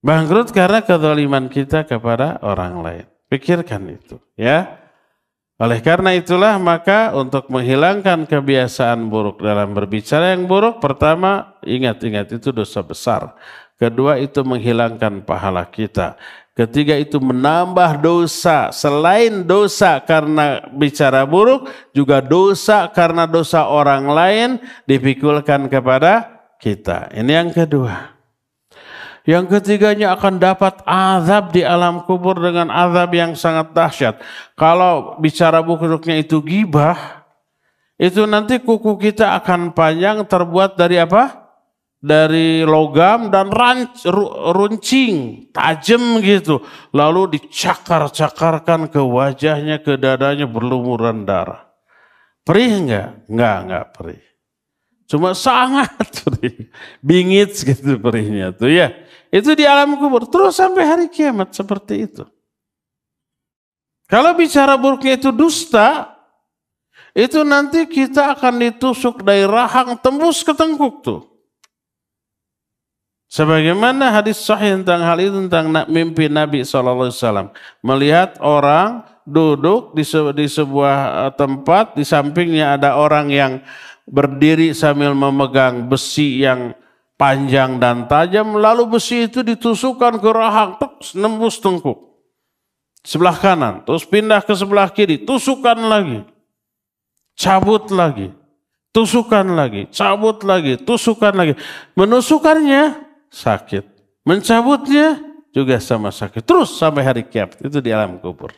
Bangkrut karena kezaliman kita kepada orang lain. Pikirkan itu ya. Oleh karena itulah maka untuk menghilangkan kebiasaan buruk dalam berbicara yang buruk, pertama ingat-ingat itu dosa besar. Kedua itu menghilangkan pahala kita. Ketiga itu menambah dosa. Selain dosa karena bicara buruk, juga dosa karena dosa orang lain dipikulkan kepada kita. Ini yang kedua. Yang ketiganya akan dapat azab di alam kubur dengan azab yang sangat dahsyat. Kalau bicara buruknya itu ghibah, itu nanti kuku kita akan panjang terbuat dari apa? Dari logam dan runcing, tajam gitu. Lalu dicakar-cakarkan ke wajahnya, ke dadanya berlumuran darah. Perih enggak? Enggak perih. Cuma sangat perih. Bingit gitu perihnya tuh ya. Itu di alam kubur terus sampai hari kiamat seperti itu. Kalau bicara buruknya itu dusta, itu nanti kita akan ditusuk dari rahang tembus ke tengkuk tuh. Sebagaimana hadis sahih tentang hal itu, tentang mimpi Nabi SAW. Melihat orang duduk di sebuah tempat, di sampingnya ada orang yang berdiri sambil memegang besi yang panjang dan tajam, lalu besi itu ditusukkan ke rahang, nembus tengkuk. Sebelah kanan, terus pindah ke sebelah kiri, tusukan lagi. Cabut lagi, tusukan lagi, cabut lagi, tusukan lagi. Menusukannya sakit, mencabutnya juga sama sakit. Terus sampai hari kiamat, itu di alam kubur.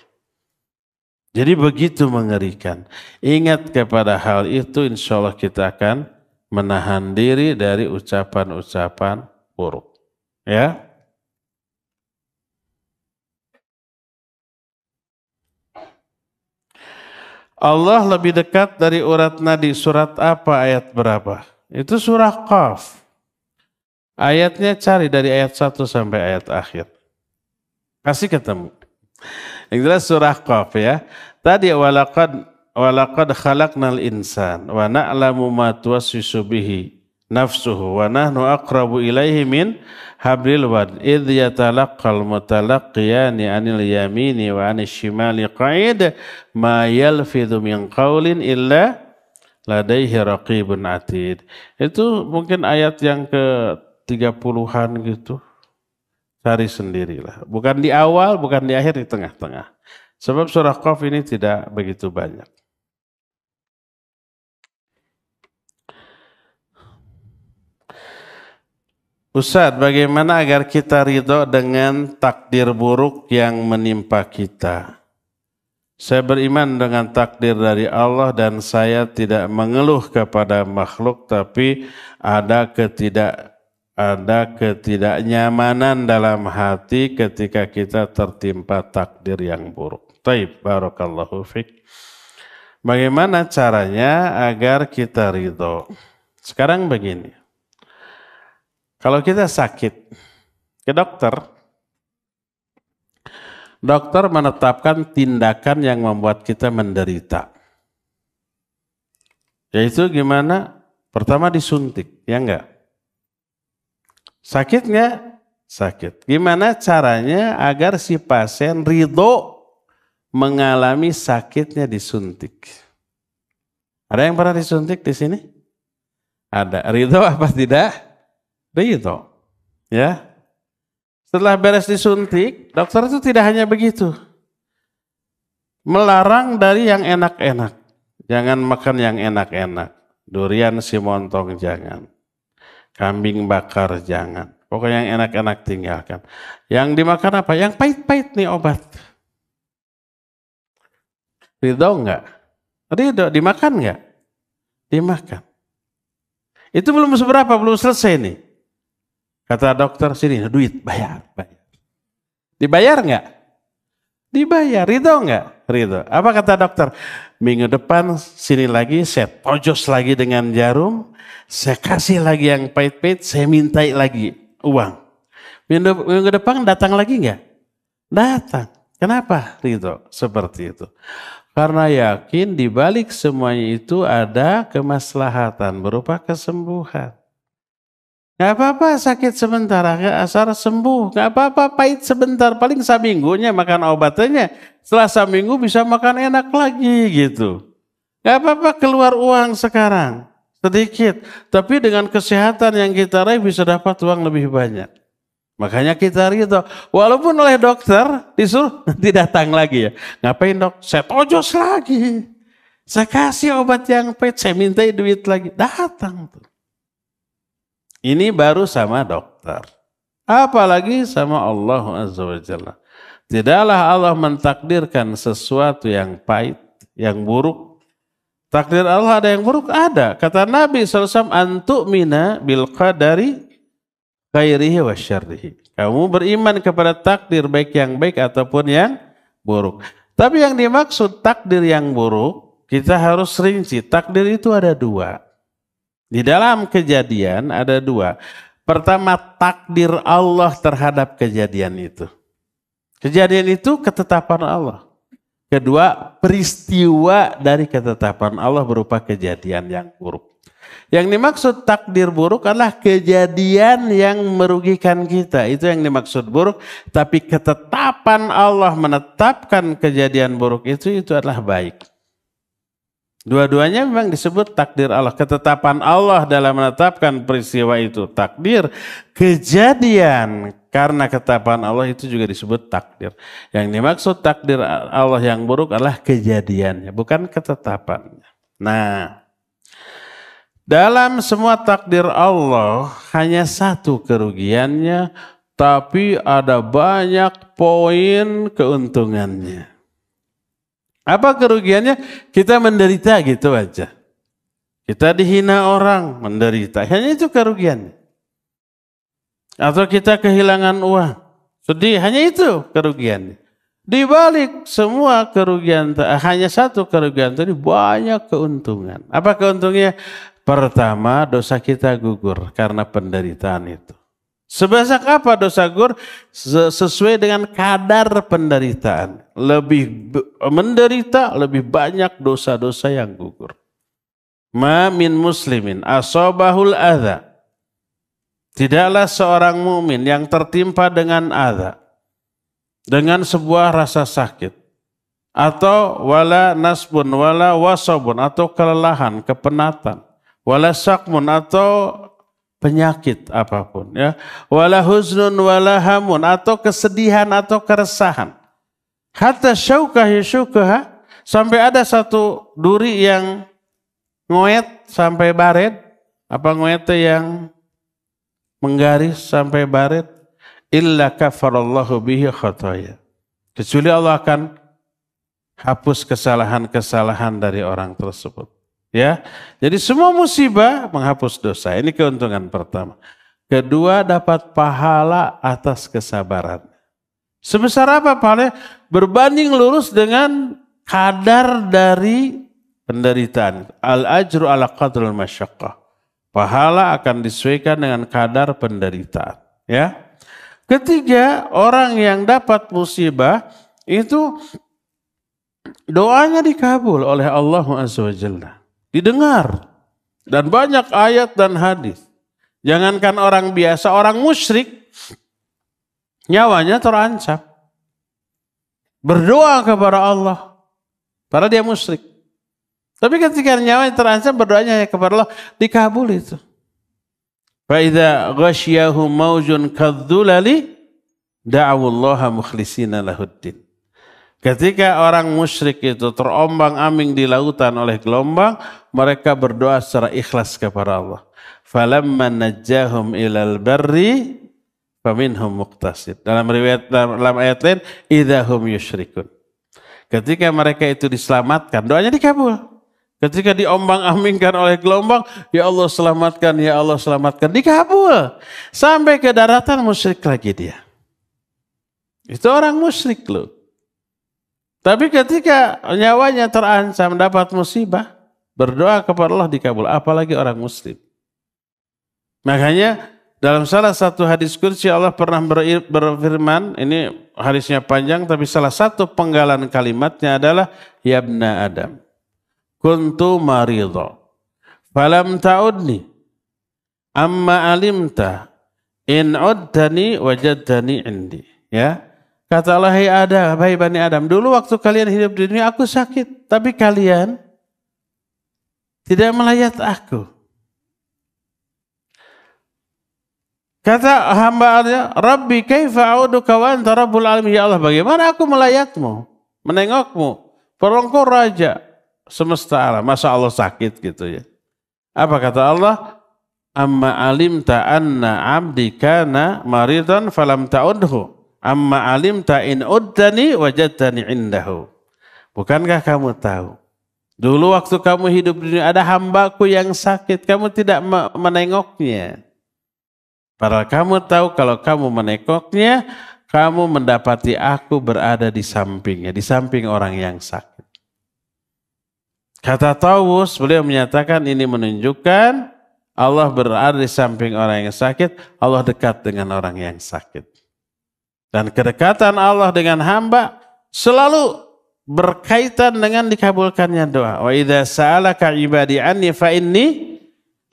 Jadi begitu mengerikan. Ingat kepada hal itu, insya Allah kita akan menahan diri dari ucapan-ucapan buruk. Ya. Allah lebih dekat dari urat nadi. Surat apa, ayat berapa? Itu surah Qaf. Ayatnya cari dari ayat 1 sampai ayat akhir. Kasih ketemu. Yang jelas surah Qaf ya. Tadi walaqad khalaqnal insan wa na'lamu ma tuwaswisu bihi nafsuhu wa nahnu aqrabu ilaihi min hablil wad idh yatalaqqal mutalaqqiyani 'anil yamini wa 'anil shimali qa'id ma yalfidhu min qawlin illa ladaihi raqibun atid. Itu mungkin ayat yang ke-30-an gitu. Cari sendirilah. Bukan di awal, bukan di akhir, di tengah-tengah. Sebab surah Qaf ini tidak begitu banyak. Ustaz, bagaimana agar kita ridho dengan takdir buruk yang menimpa kita? Saya beriman dengan takdir dari Allah dan saya tidak mengeluh kepada makhluk, tapi ada ketidaknyamanan dalam hati ketika kita tertimpa takdir yang buruk. Taib, barakallahu fiik. Bagaimana caranya agar kita ridho? Sekarang begini. Kalau kita sakit ke dokter menetapkan tindakan yang membuat kita menderita. Yaitu gimana? Pertama disuntik, ya enggak? Sakit enggak? Sakit. Gimana caranya agar si pasien ridho mengalami sakitnya disuntik? Ada yang pernah disuntik di sini? Ada. Ridho apa tidak? Ridho. Ya. Setelah beres disuntik, dokter itu tidak hanya begitu. Melarang dari yang enak-enak. Jangan makan yang enak-enak. Durian si montong jangan. Kambing bakar jangan. Pokoknya yang enak-enak tinggalkan. Yang dimakan apa? Yang pahit-pahit nih obat. Ridho enggak? Ridho, dimakan enggak? Dimakan. Itu belum seberapa, belum selesai nih. Kata dokter, sini duit, bayar. Dibayar enggak? Dibayar. Ridho enggak? Ridho. Apa kata dokter? Minggu depan sini lagi, saya tojos lagi dengan jarum, saya kasih lagi yang pahit-pahit, saya mintai lagi uang. Minggu depan datang lagi enggak? Datang. Kenapa? Ridho. Seperti itu. Karena yakin di balik semuanya itu ada kemaslahatan berupa kesembuhan. Gak apa-apa sakit sebentar, asal sembuh. Gak apa-apa pahit sebentar, paling seminggunya makan obatnya. Setelah seminggu bisa makan enak lagi gitu. Gak apa-apa keluar uang sekarang, sedikit. Tapi dengan kesehatan yang kita raih bisa dapat uang lebih banyak. Makanya kita ridho. Walaupun oleh dokter disuruh nanti datang lagi ya. Ngapain dok? Saya tojos lagi. Saya kasih obat yang pahit, saya mintai duit lagi. Datang tuh. Ini baru sama dokter. Apalagi sama Allah Azza wa Jalla. Tidaklah Allah mentakdirkan sesuatu yang pahit, yang buruk. Takdir Allah ada yang buruk? Ada. Kata Nabi SAW, antu'mina bil qadari khairihi wa syarrihi. Kamu beriman kepada takdir baik yang baik ataupun yang buruk. Tapi yang dimaksud takdir yang buruk, kita harus rinci. Takdir itu ada dua. Di dalam kejadian ada dua. Pertama, takdir Allah terhadap kejadian itu. Kejadian itu ketetapan Allah. Kedua, peristiwa dari ketetapan Allah berupa kejadian yang buruk. Yang dimaksud takdir buruk adalah kejadian yang merugikan kita. Itu yang dimaksud buruk. Tapi ketetapan Allah menetapkan kejadian buruk itu adalah baik. Dua-duanya memang disebut takdir Allah. Ketetapan Allah dalam menetapkan peristiwa itu takdir. Kejadian karena ketetapan Allah itu juga disebut takdir. Yang dimaksud takdir Allah yang buruk adalah kejadiannya, bukan ketetapannya. Nah, dalam semua takdir Allah hanya satu kerugiannya, tapi ada banyak poin keuntungannya. Apa kerugiannya? Kita menderita gitu aja. Kita dihina orang, menderita. Hanya itu kerugiannya. Atau kita kehilangan uang, sedih. Hanya itu kerugiannya. Di balik semua kerugian, hanya satu kerugian tadi banyak keuntungan. Apa keuntungannya? Pertama, dosa kita gugur karena penderitaan itu. Sebanyak apa dosa gugur? Sesuai dengan kadar penderitaan. Lebih menderita, lebih banyak dosa-dosa yang gugur. Ma min muslimin asobahul adha. Tidaklah seorang mukmin yang tertimpa dengan adha, dengan sebuah rasa sakit, atau wala nasbun, wala wasabun, atau kelelahan, kepenatan, wala sakmun, atau penyakit apapun, ya, wala huznun wala hamun, atau kesedihan atau keresahan, hatta syaukahi syukaha, sampai ada satu duri yang ngoet sampai baret, apa ngoetnya yang menggaris sampai baret, illa kafarallahu bihi khataya, kecuali Allah akan hapus kesalahan-kesalahan dari orang tersebut. Ya, jadi semua musibah menghapus dosa. Ini keuntungan pertama. Kedua, dapat pahala atas kesabaran. Sebesar apa pahalanya? Berbanding lurus dengan kadar dari penderitaan. Al-ajru ala qadril masyaqqah. Pahala akan disesuaikan dengan kadar penderitaan. Ya. Ketiga, orang yang dapat musibah itu doanya dikabul oleh Allah Azza wa Jalla. Didengar. Dan banyak ayat dan hadis. Jangankan orang biasa, orang musyrik nyawanya terancam. Berdoa kepada Allah. Padahal dia musyrik. Tapi ketika nyawanya terancam, berdoanya kepada Allah dikabul itu. Fa'idha ghasyahum maujun kadzulali da'awullaha mukhlishina lahuddin. Ketika orang musyrik itu terombang-ambing di lautan oleh gelombang, mereka berdoa secara ikhlas kepada Allah. Falamma najjahum ilal barri faminhum muqtasid. Dalam ayat lain, idahum yusyrikun. Ketika mereka itu diselamatkan, doanya dikabul. Ketika diombang-ambingkan oleh gelombang, ya Allah selamatkan, dikabul. Sampai ke daratan musyrik lagi dia. Itu orang musyrik loh. Tapi ketika nyawanya terancam dapat musibah, berdoa kepada Allah dikabul. Apalagi orang muslim. Makanya dalam salah satu hadis qudsi Allah pernah berfirman, ini hadisnya panjang tapi salah satu penggalan kalimatnya adalah ya ibna Adam, kuntu maridha falam ta'udni amma alimta in uddani wajadani indi. Ya. Kata Allah, hai Bani Adam, dulu waktu kalian hidup di dunia aku sakit, tapi kalian tidak melayat aku. Kata hamba Allah, Rabbi kaifa a'uduka wa anta rabbul alamin. Ya Allah, bagaimana aku melayatmu, menengokmu, perongko raja semesta alam. Masa Allah sakit gitu ya. Apa kata Allah? Amma alimta anna abdi kana maridan falam ta'udhu. Amma alimta in uddani wajadani indahu. Bukankah kamu tahu? Dulu waktu kamu hidup di dunia ada hambaku yang sakit. Kamu tidak menengoknya. Padahal kamu tahu kalau kamu menengoknya, kamu mendapati aku berada di sampingnya. Di samping orang yang sakit. Kata Tawus, beliau menyatakan ini menunjukkan Allah berada di samping orang yang sakit. Allah dekat dengan orang yang sakit. Dan kedekatan Allah dengan hamba selalu berkaitan dengan dikabulkannya doa. Wa idza sa'alaka ibadi anni fa inni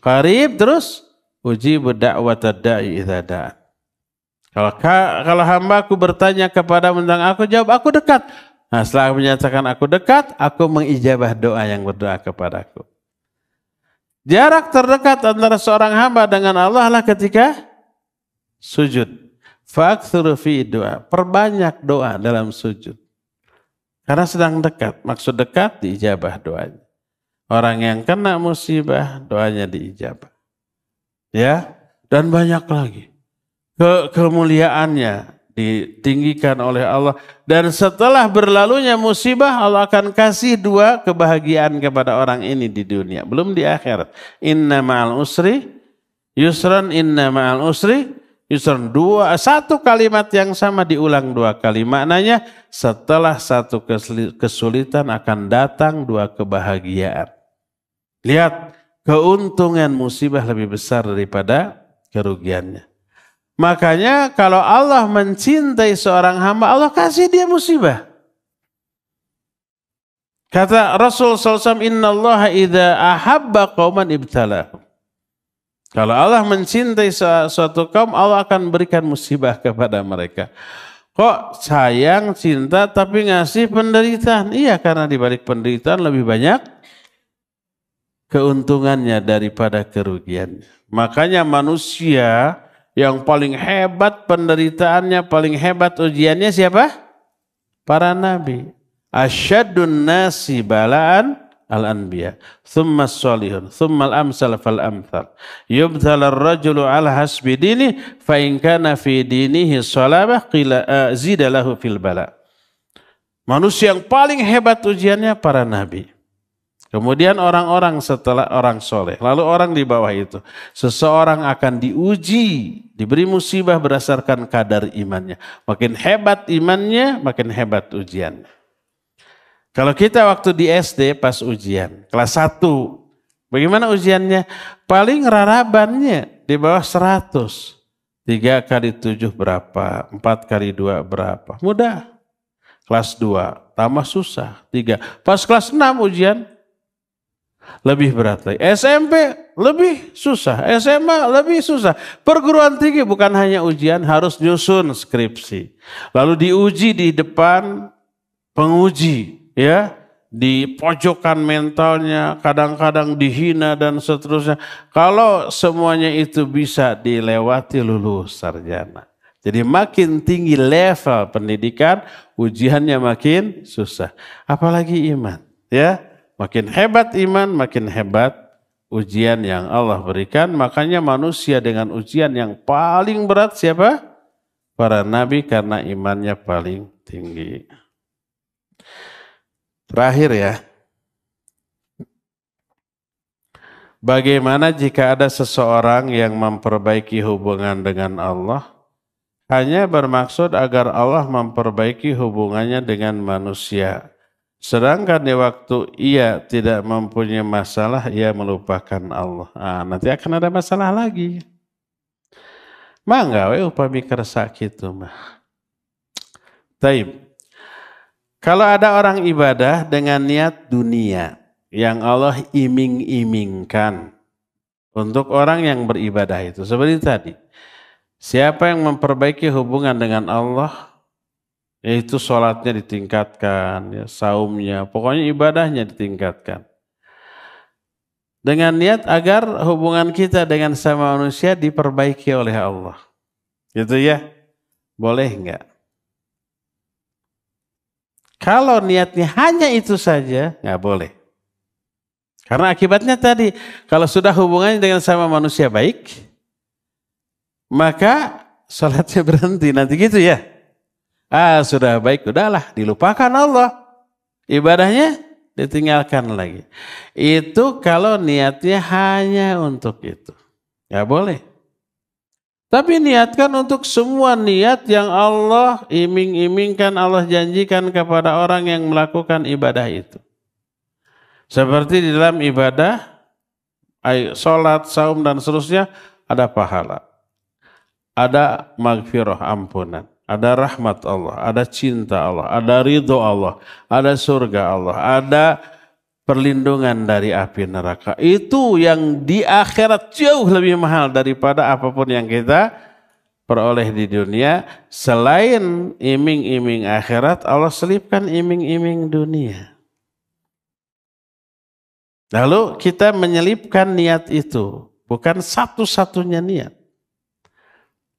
qarib, terus ujibu da'watad da'i idza da'a. Kalau hambaku bertanya kepada tentang aku, jawab aku dekat. Nah, setelah menyatakan aku dekat, aku mengijabah doa yang berdoa kepadaku. Jarak terdekat antara seorang hamba dengan Allah lah ketika sujud. Fa'aktsuru fi doa, perbanyak doa dalam sujud. Karena sedang dekat, maksud dekat diijabah doanya. Orang yang kena musibah doanya diijabah. Ya, dan banyak lagi. Kemuliaannya ditinggikan oleh Allah. Dan setelah berlalunya musibah, Allah akan kasih dua kebahagiaan kepada orang ini di dunia. Belum di akhirat. Inna ma'al usri yusran, inna ma'al usri yusran. Satu kalimat yang sama diulang dua kali. Maknanya setelah satu kesulitan akan datang dua kebahagiaan. Lihat, keuntungan musibah lebih besar daripada kerugiannya. Makanya kalau Allah mencintai seorang hamba, Allah kasih dia musibah. Kata Rasul SAW, Inna Allah idha ahabba qawman ibtalahum. Kalau Allah mencintai suatu kaum, Allah akan berikan musibah kepada mereka. Kok sayang, cinta, tapi ngasih penderitaan? Iya, karena di balik penderitaan lebih banyak keuntungannya daripada kerugiannya. Makanya manusia yang paling hebat penderitaannya, paling hebat ujiannya siapa? Para nabi. Asyadun nasi bala'an al-anbiya, thumma as-salihun, thumma al-amsal fal-amthal. Yubtala ar-rajulu ala hasbi dini, fa in kana fi dinihi salabah qila zida lahu fil bala. Manusia yang paling hebat ujiannya para nabi. Kemudian orang-orang setelah orang soleh, lalu orang di bawah itu. Seseorang akan diuji, diberi musibah berdasarkan kadar imannya. Makin hebat imannya, makin hebat ujiannya. Kalau kita waktu di SD pas ujian, kelas 1, bagaimana ujiannya? Paling rarabannya di bawah 100. 3 kali 7 berapa? 4 kali 2 berapa? Mudah. Kelas 2, tambah susah. 3. Pas kelas 6 ujian, lebih berat lagi. SMP lebih susah. SMA lebih susah. Perguruan tinggi bukan hanya ujian, harus nyusun skripsi. Lalu diuji di depan penguji. Ya, di pojokan mentalnya, kadang-kadang dihina dan seterusnya. Kalau semuanya itu bisa dilewati, lulus sarjana. Jadi makin tinggi level pendidikan, ujiannya makin susah. Apalagi iman, ya. Makin hebat iman, makin hebat ujian yang Allah berikan. Makanya manusia dengan ujian yang paling berat siapa? Para nabi, karena imannya paling tinggi. Terakhir ya. Bagaimana jika ada seseorang yang memperbaiki hubungan dengan Allah hanya bermaksud agar Allah memperbaiki hubungannya dengan manusia. Sedangkan di waktu ia tidak mempunyai masalah, ia melupakan Allah. Nanti akan ada masalah lagi. Mangga we upami kersa kitu mah. Taib. Kalau ada orang ibadah dengan niat dunia yang Allah iming-imingkan untuk orang yang beribadah itu. Seperti tadi. Siapa yang memperbaiki hubungan dengan Allah, yaitu sholatnya ditingkatkan, ya, saumnya, pokoknya ibadahnya ditingkatkan. Dengan niat agar hubungan kita dengan sama manusia diperbaiki oleh Allah. Gitu ya, boleh enggak? Kalau niatnya hanya itu saja, enggak boleh. Karena akibatnya tadi, kalau sudah hubungannya dengan sama manusia baik, maka sholatnya berhenti nanti gitu ya. Sudah baik, udahlah dilupakan Allah. Ibadahnya ditinggalkan lagi. Itu kalau niatnya hanya untuk itu. Gak boleh. Tapi niatkan untuk semua niat yang Allah iming-imingkan, Allah janjikan kepada orang yang melakukan ibadah itu. Seperti di dalam ibadah, sholat, saum dan seterusnya ada pahala. Ada maghfirah, ampunan, ada rahmat Allah, ada cinta Allah, ada ridho Allah, ada surga Allah, ada perlindungan dari api neraka. Itu yang di akhirat jauh lebih mahal daripada apapun yang kita peroleh di dunia. Selain iming-iming akhirat, Allah selipkan iming-iming dunia. Lalu kita menyelipkan niat itu, bukan satu-satunya niat.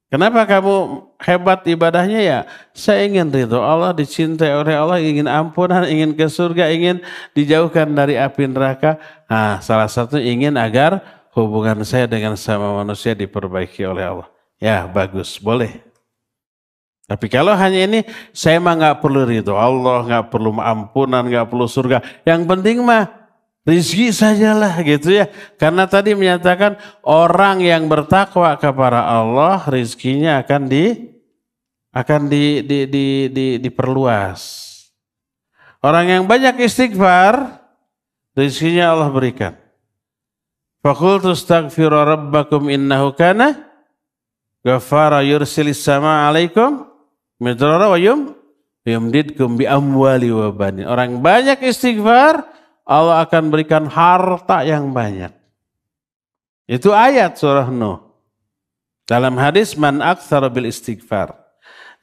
Kenapa kamu hebat ibadahnya ya? Saya ingin ridho Allah, dicintai oleh Allah, ingin ampunan, ingin ke surga, ingin dijauhkan dari api neraka. Salah satu ingin agar hubungan saya dengan sama manusia diperbaiki oleh Allah. Ya bagus, boleh. Tapi kalau hanya ini, saya mah nggak perlu ridho Allah, nggak perlu ampunan, nggak perlu surga. Yang penting mah rizki sajalah gitu ya. Karena tadi menyatakan orang yang bertakwa kepada Allah rizkinya akan diperluas. Orang yang banyak istighfar rizkinya Allah berikan. Faqultu astaghfiru rabbakum innahu kana ghaffara yursilis sama alaikum midrara wa yumdidkum bi amwali wa banin. Orang banyak istighfar, Allah akan berikan harta yang banyak. Itu ayat surah Nuh. Dalam hadis man aktsara bil istighfar,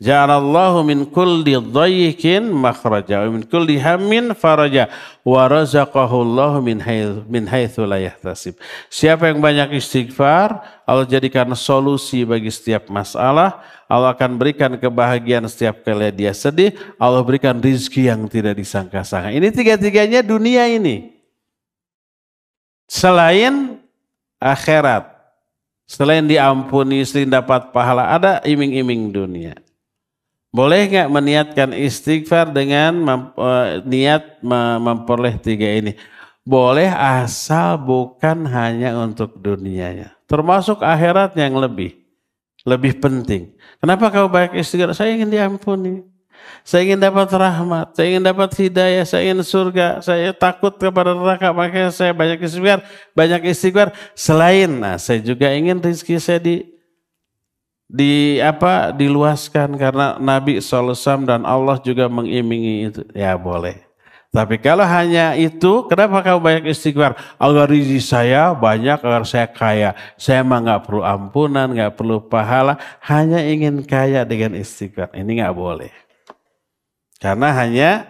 ja'alallahu min kulli dhayyikin makhraja wa min kulli hammin faraja wa razaqahu Allah min haitsu la yahtasib. Siapa yang banyak istighfar, Allah jadikan solusi bagi setiap masalah. Allah akan berikan kebahagiaan setiap kali dia sedih. Allah berikan rizki yang tidak disangka-sangka. Ini tiga-tiganya dunia ini. Selain akhirat, selain diampuni, selain dapat pahala, ada iming-iming dunia. Boleh nggak meniatkan istighfar dengan niat memperoleh tiga ini? Boleh, asal bukan hanya untuk dunianya. Termasuk akhirat yang lebih penting. Kenapa kau banyak istighfar? Saya ingin diampuni. Saya ingin dapat rahmat. Saya ingin dapat hidayah. Saya ingin surga. Saya takut kepada neraka. Makanya saya banyak istighfar. Banyak istighfar. Selain, saya juga ingin rezeki saya diluaskan. Karena Nabi SAW dan Allah juga mengimingi itu. Ya boleh. Tapi kalau hanya itu, kenapa kamu banyak istighfar? Agar rezeki saya banyak, agar saya kaya. Saya mah nggak perlu ampunan, nggak perlu pahala, hanya ingin kaya dengan istighfar. Ini nggak boleh. Karena hanya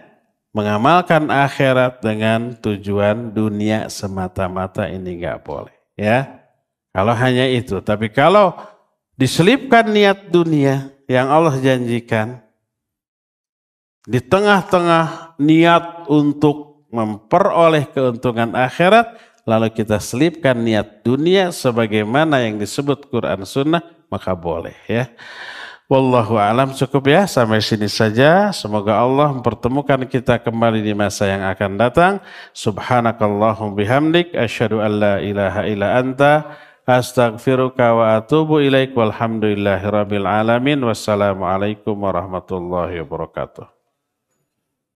mengamalkan akhirat dengan tujuan dunia semata-mata, ini nggak boleh. Ya, kalau hanya itu. Tapi kalau diselipkan niat dunia, yang Allah janjikan, di tengah-tengah niat untuk memperoleh keuntungan akhirat, lalu kita selipkan niat dunia sebagaimana yang disebut Quran Sunnah, maka boleh ya. Wallahu a'lam, cukup ya sampai sini saja. Semoga Allah mempertemukan kita kembali di masa yang akan datang. Subhanakallahum bihamdik asyhadu an la ilaha illa anta astaghfiruka wa atubu ilaik walhamdulillahirabbil alamin. Wassalamualaikum warahmatullahi wabarakatuh.